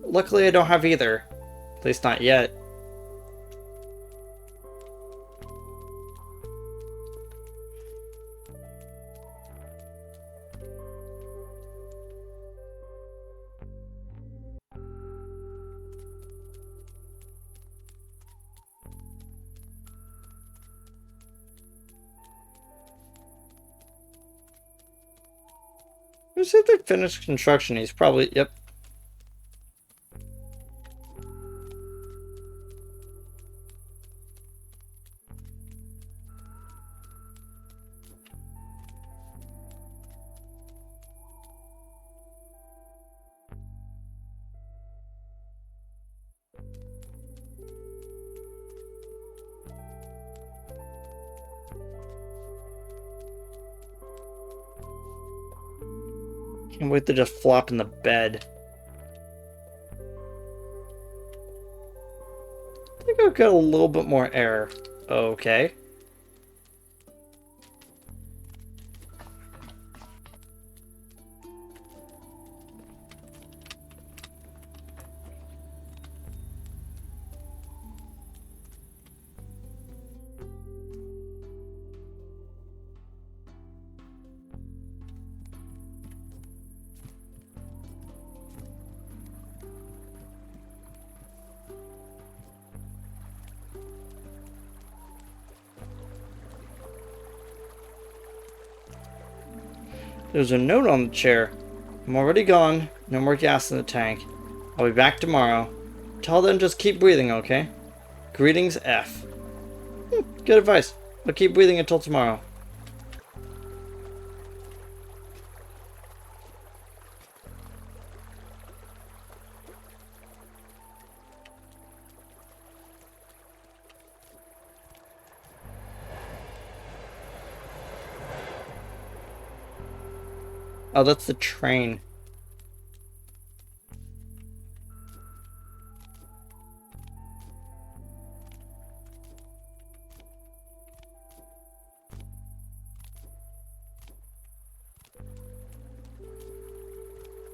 Luckily I don't have either, at least not yet. Let's see if they finished construction. He's probably, yep. Can't wait to just flop in the bed. I think I've got a little bit more air. Okay. There's a note on the chair. I'm already gone. No more gas in the tank. I'll be back tomorrow. Till then, just keep breathing, okay? Greetings, F. Good advice. I'll keep breathing until tomorrow. Oh, that's the train.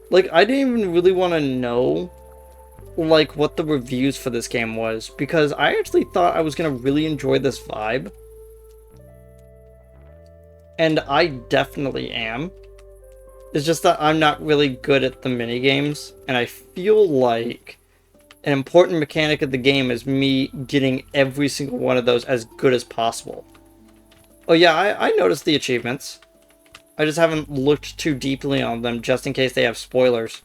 Like, I didn't even really want to know, like, what the reviews for this game was, because I actually thought I was going to really enjoy this vibe. And I definitely am. It's just that I'm not really good at the minigames, and I feel like an important mechanic of the game is me getting every single one of those as good as possible. Oh yeah, I noticed the achievements. I just haven't looked too deeply on them just in case they have spoilers.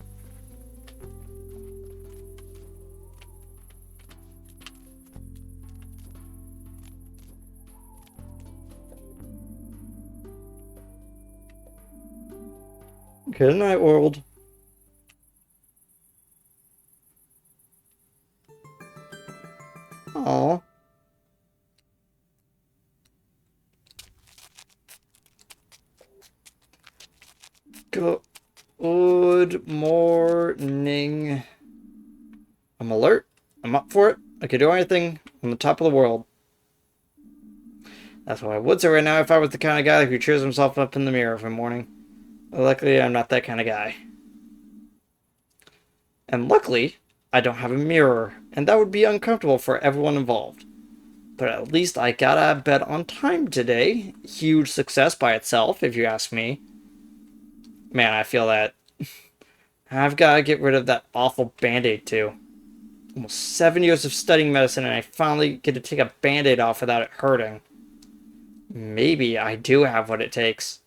Good night, world. Aww. Good morning. I'm alert. I'm up for it. I could do anything on the top of the world. That's what I would say right now if I was the kind of guy who cheers himself up in the mirror every morning. But luckily, I'm not that kind of guy. And luckily, I don't have a mirror and that would be uncomfortable for everyone involved. But at least I got out of bed on time today. Huge success by itself, if you ask me. Man, I feel that. I've got to get rid of that awful band-aid too. Almost 7 years of studying medicine and I finally get to take a band-aid off without it hurting. Maybe I do have what it takes.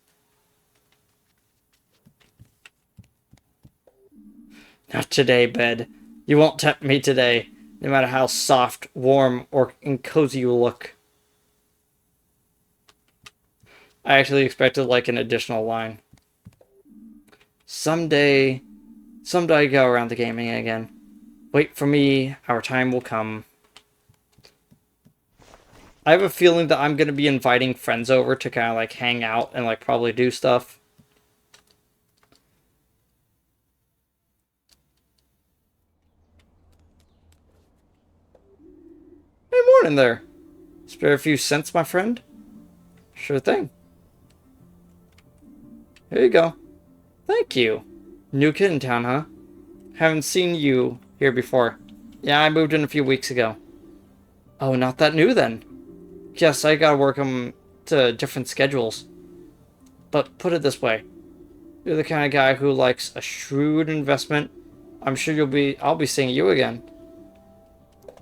Not today, bed. You won't tempt me today, no matter how soft, warm, and cozy you look. I actually expected like an additional line. Someday I go around to gaming again. Wait for me, our time will come. I have a feeling that I'm going to be inviting friends over to kind of like hang out and like probably do stuff. Hey, morning there. Spare a few cents, my friend? Sure thing. Here you go. Thank you. New kid in town, huh? Haven't seen you here before. Yeah, I moved in a few weeks ago. Oh, not that new then. Yes, I gotta work them to different schedules. But put it this way. You're the kind of guy who likes a shrewd investment. I'm sure I'll be seeing you again.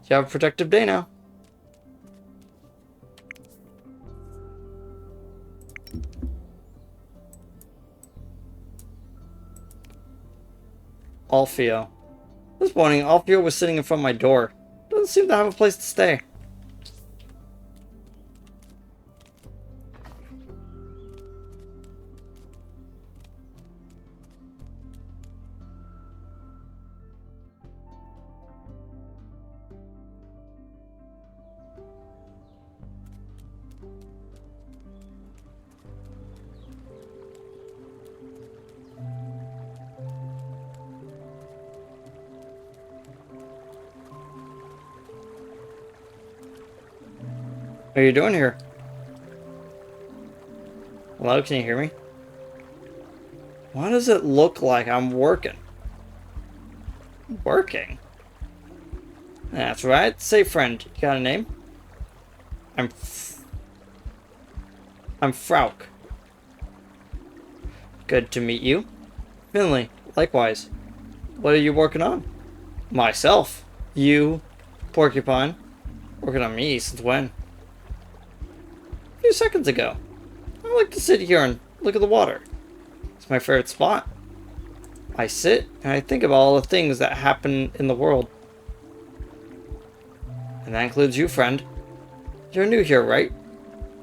You have a productive day now. Alfio. This morning, Alfio was sitting in front of my door. Doesn't seem to have a place to stay. What are you doing here? Hello, can you hear me? Why does it look like I'm working? Working? That's right. Say friend. You got a name? I'm Frauk. Good to meet you. Finley, likewise. What are you working on? Myself. You. Porcupine. Working on me since when? A few seconds ago. I like to sit here and look at the water. It's my favorite spot. I sit and I think about all the things that happen in the world. And that includes you, friend. You're new here, right?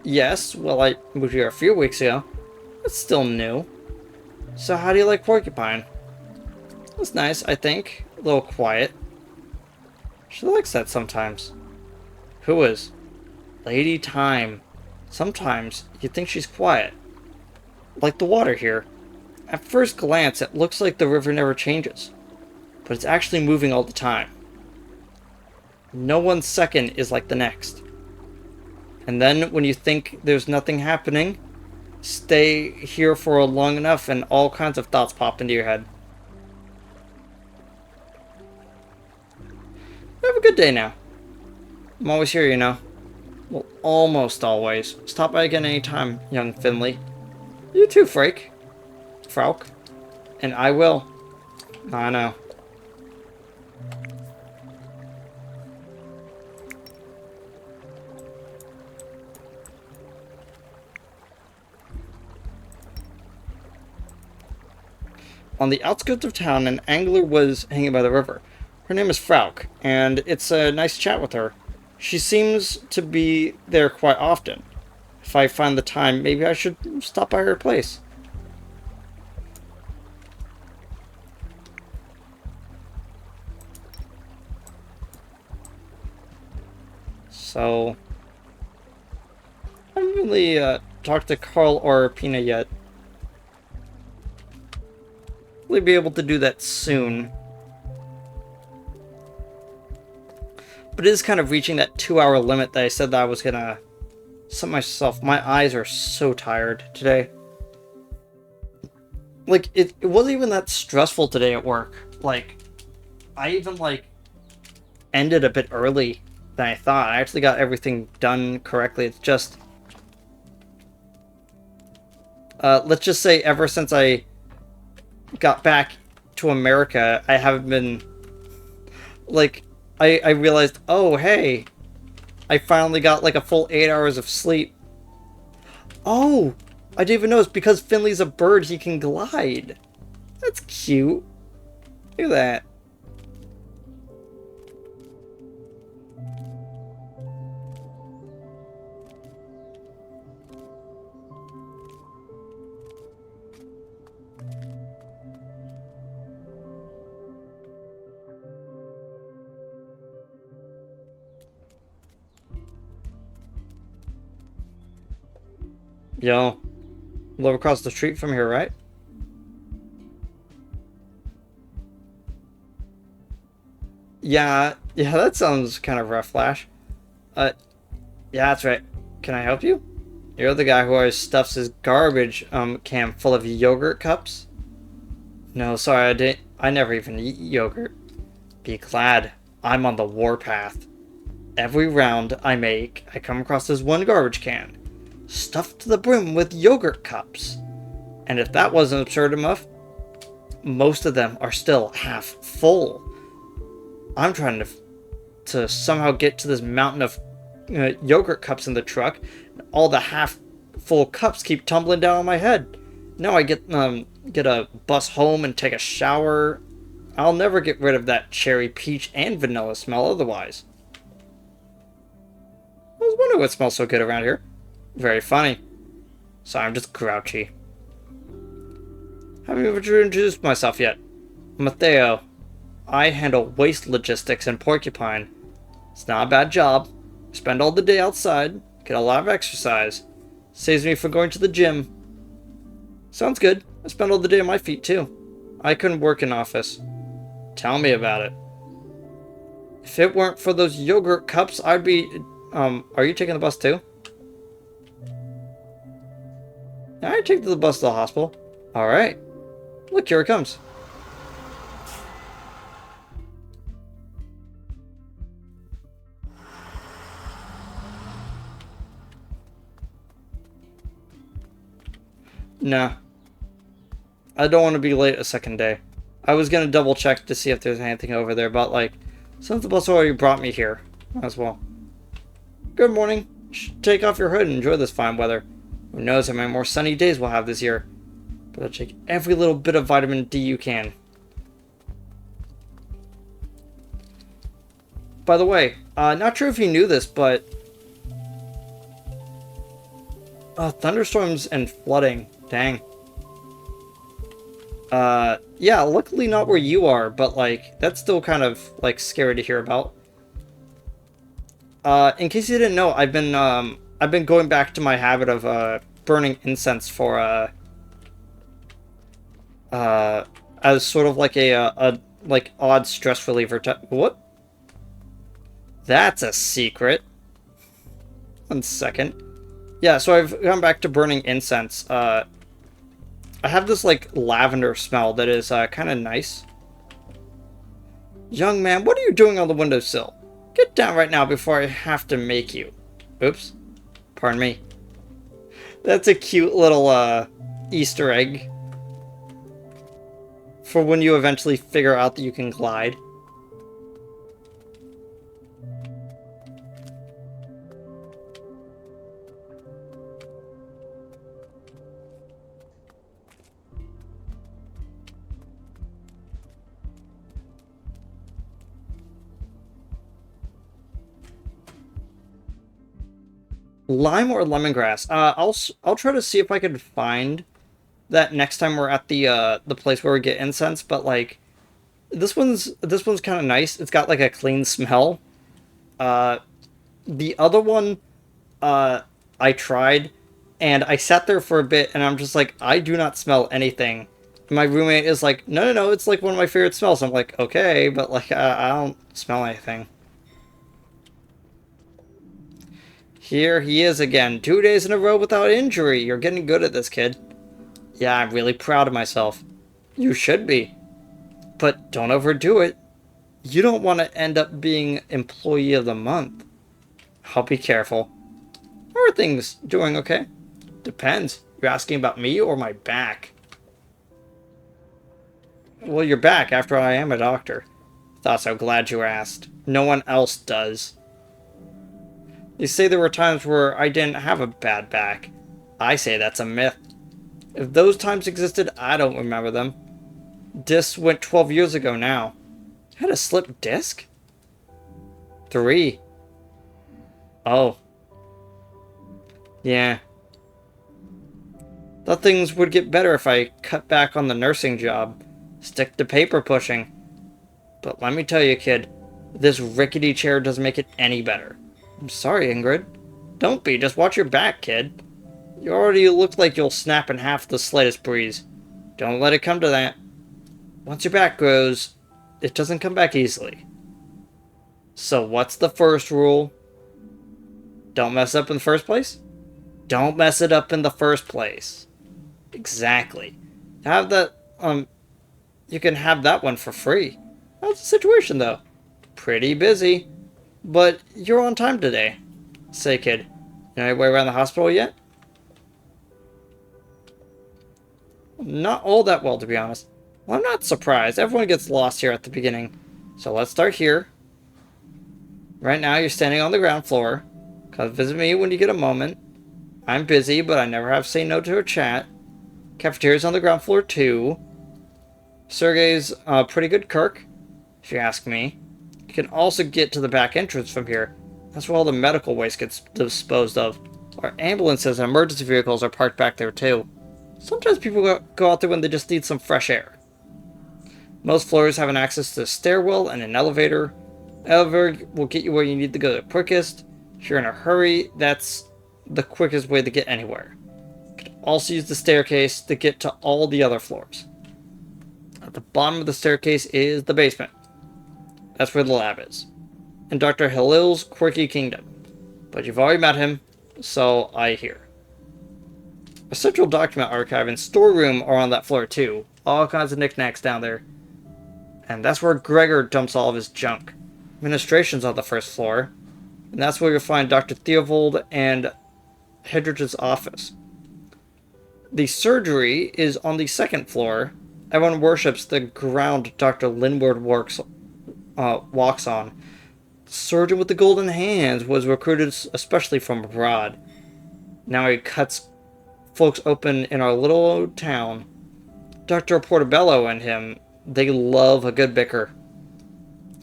Yes, well, I moved here a few weeks ago. It's still new. So how do you like Porcupine? It's nice, I think. A little quiet. She likes that sometimes. Who is? Lady Time. Sometimes you think she's quiet. Like the water here. At first glance, it looks like the river never changes. But it's actually moving all the time. No one second is like the next. And then when you think there's nothing happening, stay here for long enough and all kinds of thoughts pop into your head. Have a good day now. I'm always here, you know. Well, almost always. Stop by again anytime, young Finley. You too, Frauk. And I will. I know. On the outskirts of town, an angler was hanging by the river. Her name is Frauk, and it's a nice chat with her. She seems to be there quite often. If I find the time, maybe I should stop by her place. So, I haven't really talked to Carl or Pina yet. We'll be able to do that soon. But it is kind of reaching that 2-hour limit that I said that I was gonna set myself. My eyes are so tired today. Like, it wasn't even that stressful today at work. Like, I even, like, ended a bit early than I thought. I actually got everything done correctly. It's just... let's just say ever since I got back to America, I haven't been... Like, I realized, oh, hey, I finally got like a full 8 hours of sleep. Oh, I didn't even know it's because Finley's a bird, he can glide. That's cute. Look at that. Yo, live across the street from here, right? Yeah, that sounds kind of rough, Flash. Uh, yeah, that's right. Can I help you? You're the guy who always stuffs his garbage can full of yogurt cups? No, sorry, I never even eat yogurt. Be glad I'm on the warpath. Every round I make, I come across this one garbage can, stuffed to the brim with yogurt cups. And if that wasn't absurd enough, most of them are still half full. I'm trying to somehow get to this mountain of yogurt cups in the truck. All the half-full cups keep tumbling down on my head. Now I get a bus home and take a shower. I'll never get rid of that cherry, peach, and vanilla smell otherwise. I was wondering what smells so good around here. Very funny. Sorry, I'm just grouchy. Haven't even introduced myself yet. I'm Mateo. I handle waste logistics in Porcupine. It's not a bad job. Spend all the day outside, get a lot of exercise. Saves me from going to the gym. Sounds good. I spend all the day on my feet too. I couldn't work in office. Tell me about it. If it weren't for those yogurt cups, I'd be... are you taking the bus too? I take the bus to the hospital. Alright. Look, here it comes. Nah. I don't want to be late a second day. I was gonna double check to see if there's anything over there, but like, since the bus already brought me here, as well. Good morning. Take off your hood and enjoy this fine weather. Who knows how many more sunny days we'll have this year. But I'll take every little bit of vitamin D you can. By the way, not sure if you knew this, but thunderstorms and flooding. Dang. Yeah, luckily not where you are, but like, that's still kind of like scary to hear about. In case you didn't know, I've been going back to my habit of burning incense for as sort of like a like odd stress reliever. What? That's a secret. 1 second. Yeah, so I've gone back to burning incense. I have this like lavender smell that is kind of nice. Young man, what are you doing on the windowsill? Get down right now before I have to make you. Oops. Pardon me. That's a cute little Easter egg for when you eventually figure out that you can glide. Lime or lemongrass? I'll try to see if I can find that next time we're at the place where we get incense. But like, this one's kind of nice. It's got like a clean smell. The other one, I tried, and I sat there for a bit, and I'm just like, I do not smell anything. My roommate is like, no, it's like one of my favorite smells. I'm like, okay, but like, I don't smell anything. Here he is again, 2 days in a row without injury. You're getting good at this, kid. Yeah, I'm really proud of myself. You should be. But don't overdo it. You don't want to end up being Employee of the Month. I'll be careful. How are things doing okay? Depends. You're asking about me or my back? Well, your back, after all, I am a doctor. Thought so, glad you asked. No one else does. You say there were times where I didn't have a bad back. I say that's a myth. If those times existed, I don't remember them. Disc went 12 years ago now. Had a slipped disc? 3. Oh. Yeah. Thought things would get better if I cut back on the nursing job. Stick to paper pushing. But let me tell you, kid, this rickety chair doesn't make it any better. I'm sorry, Ingrid. Don't be, just watch your back, kid. You already look like you'll snap in half the slightest breeze. Don't let it come to that. Once your back grows, it doesn't come back easily. So what's the first rule? Don't mess up in the first place? Don't mess it up in the first place. Exactly. Have that, you can have that one for free. How's the situation, though? Pretty busy. But you're on time today. Say, kid, you know any way around the hospital yet? Not all that well, to be honest. Well, I'm not surprised. Everyone gets lost here at the beginning. So let's start here. Right now, you're standing on the ground floor. Come visit me when you get a moment. I'm busy, but I never have to say no to a chat. Cafeteria's on the ground floor, too. Sergey's a pretty good Kirk, if you ask me. You can also get to the back entrance from here. That's where all the medical waste gets disposed of. Our ambulances and emergency vehicles are parked back there, too. Sometimes people go out there when they just need some fresh air. Most floors have an access to a stairwell and an elevator. Elevator will get you where you need to go the quickest. If you're in a hurry, that's the quickest way to get anywhere. You can also use the staircase to get to all the other floors. At the bottom of the staircase is the basement. That's where the lab is. In Dr. Halil's quirky kingdom. But you've already met him, so I hear. A central document archive and storeroom are on that floor too. All kinds of knickknacks down there. And that's where Gregor dumps all of his junk. Administration's on the first floor. And that's where you'll find Dr. Theobald and Hedrich's office. The surgery is on the second floor. Everyone worships the ground Dr. Linward walks on. The surgeon with the golden hands was recruited especially from abroad. Now he cuts folks open in our little old town. Dr. Portobello and him, they love a good bicker.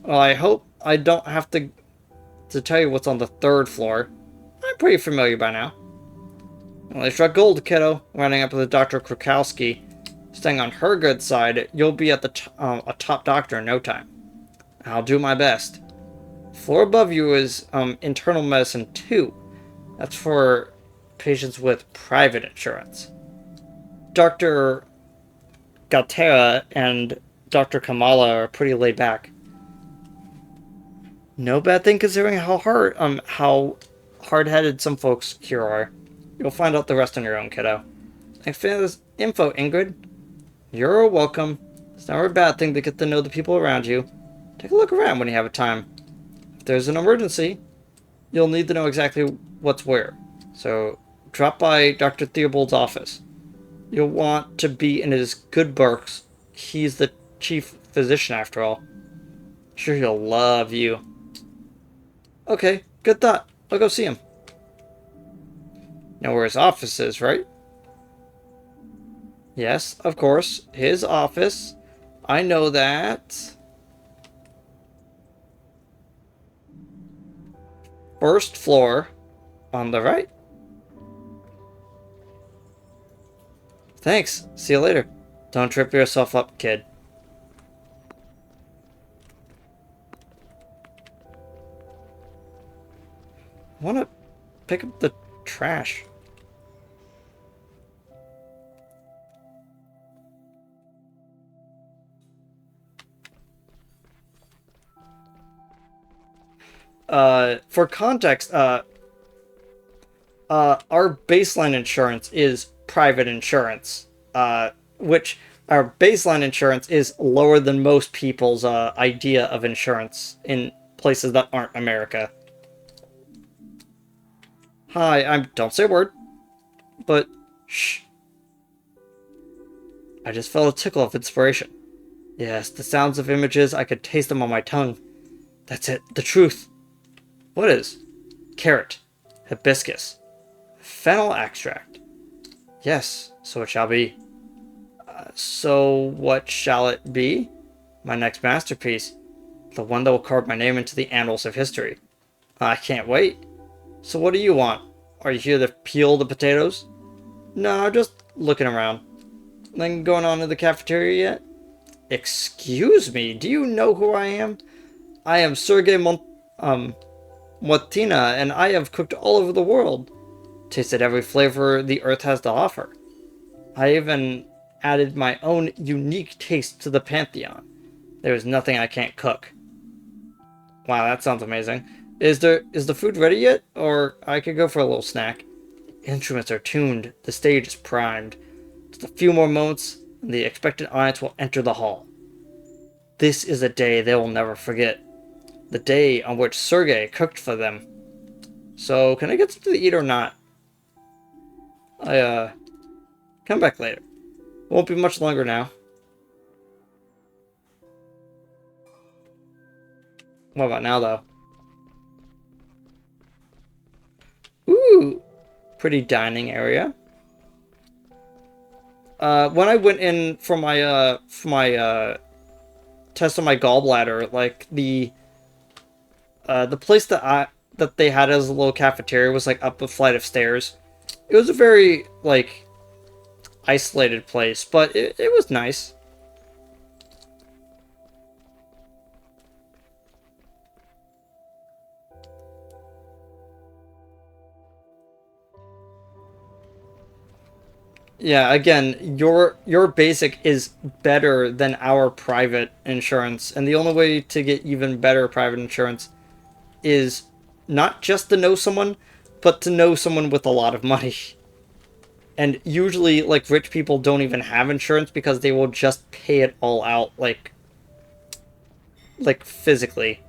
Well, I hope I don't have to tell you what's on the third floor. I'm pretty familiar by now. Well, they struck gold, kiddo. Running up with Dr. Krukowski. Staying on her good side, you'll be at a top doctor in no time. I'll do my best. Floor above you is internal medicine 2. That's for patients with private insurance. Dr. Galtera and Dr. Kamala are pretty laid back. No bad thing considering how hard-headed some folks here are. You'll find out the rest on your own, kiddo. Thanks for this info, Ingrid. You're welcome. It's never a bad thing to get to know the people around you. Take a look around when you have a time. If there's an emergency, you'll need to know exactly what's where. So drop by Dr. Theobald's office. You'll want to be in his good books. He's the chief physician after all. I'm sure he'll love you. Okay, good thought. I'll go see him. Know where his office is, right? Yes, of course. His office. I know that. First floor on the right. Thanks. See you later. Don't trip yourself up, kid. I want to pick up the trash. For context, our baseline insurance is private insurance, which Our baseline insurance is lower than most people's idea of insurance in places that aren't America. Hi, don't say a word, but shh. I just felt a tickle of inspiration. Yes, the sounds of images, I could taste them on my tongue. That's it, the truth. What is? Carrot, hibiscus, fennel extract. Yes, so it shall be. So what shall it be? My next masterpiece. The one that will carve my name into the annals of history. I can't wait. So what do you want? Are you here to peel the potatoes? No, just looking around. Nothing going on in the cafeteria yet? Excuse me, do you know who I am? I am Sergei Motina, and I have cooked all over the world. Tasted every flavor the earth has to offer. I even added my own unique taste to the pantheon. There is nothing I can't cook. Wow, that sounds amazing. Is the food ready yet? Or I could go for a little snack. Instruments are tuned. The stage is primed. Just a few more moments, and the expected audience will enter the hall. This is a day they will never forget. The day on which Sergei cooked for them. So, can I get something to eat or not? Come back later. Won't be much longer now. What about now, though? Ooh! Pretty dining area. When I went in for my test on my gallbladder, like, the place that they had as a little cafeteria was, like, up a flight of stairs. It was a very, like, isolated place, but it was nice. Yeah, again, your basic is better than our private insurance, and the only way to get even better private insurance is not just to know someone, but to know someone with a lot of money. And usually, like, rich people don't even have insurance because they will just pay it all out, like physically.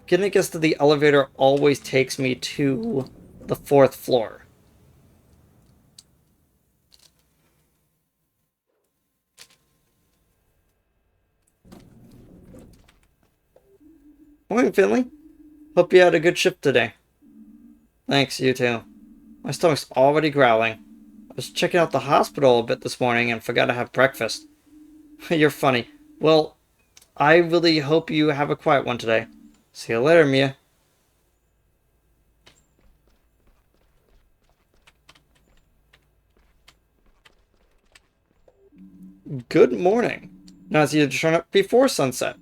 Getting guess that the elevator always takes me to the 4th floor. Morning, Finley. Hope you had a good shift today. Thanks, you too. My stomach's already growling. I was checking out the hospital a bit this morning and forgot to have breakfast. You're funny. Well, I really hope you have a quiet one today. See you later, Mia. Good morning. Now it's you to turn up before sunset.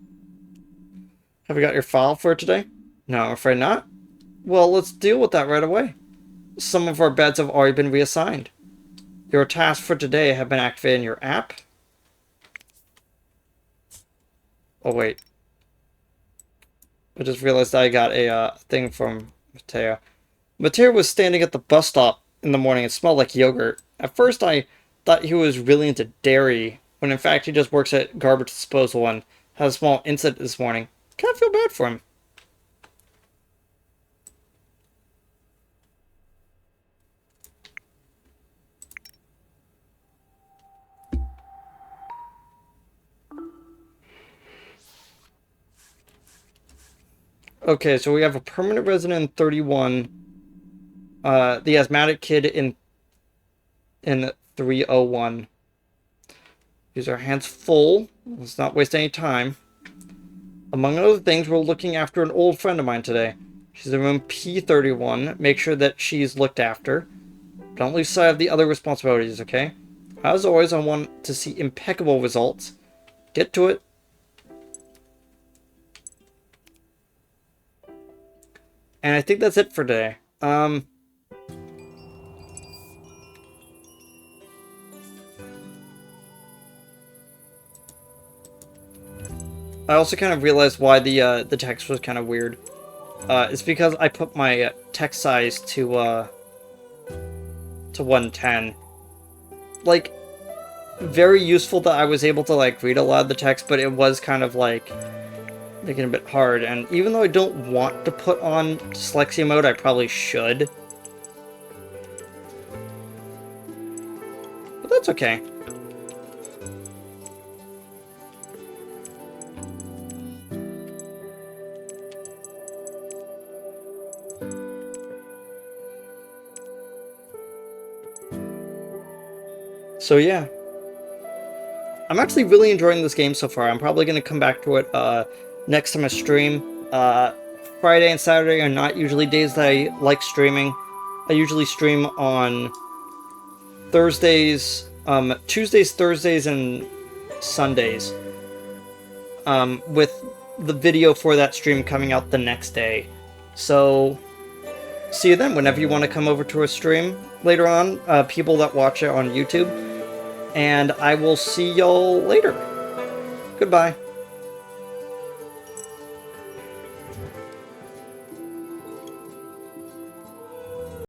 Have you got your file for today? No, I'm afraid not. Well, let's deal with that right away. Some of our beds have already been reassigned. Your tasks for today have been activated in your app. Oh, wait. I just realized I got a thing from Mateo. Mateo was standing at the bus stop in the morning and smelled like yogurt. At first, I thought he was really into dairy, when in fact he just works at garbage disposal and had a small incident this morning. Kind of feel bad for him. Okay, so we have a permanent resident in 31, the asthmatic kid in 301. Use our hands full. Let's not waste any time. Among other things, we're looking after an old friend of mine today. She's in room P31. Make sure that she's looked after. Don't lose sight of the other responsibilities, okay? As always, I want to see impeccable results. Get to it. And I think that's it for today. I also kind of realized why the text was kind of weird. It's because I put my text size to to 110. Like, very useful that I was able to, like, read a lot of the text, but it was kind of, like, making it a bit hard. And even though I don't want to put on dyslexia mode, I probably should. But that's okay. So yeah, I'm actually really enjoying this game so far. I'm probably going to come back to it next time I stream. Friday and Saturday are not usually days that I like streaming. I usually stream on Thursdays, Tuesdays, Thursdays, and Sundays, with the video for that stream coming out the next day. So, see you then whenever you want to come over to a stream later on, people that watch it on YouTube. And I will see y'all later. Goodbye.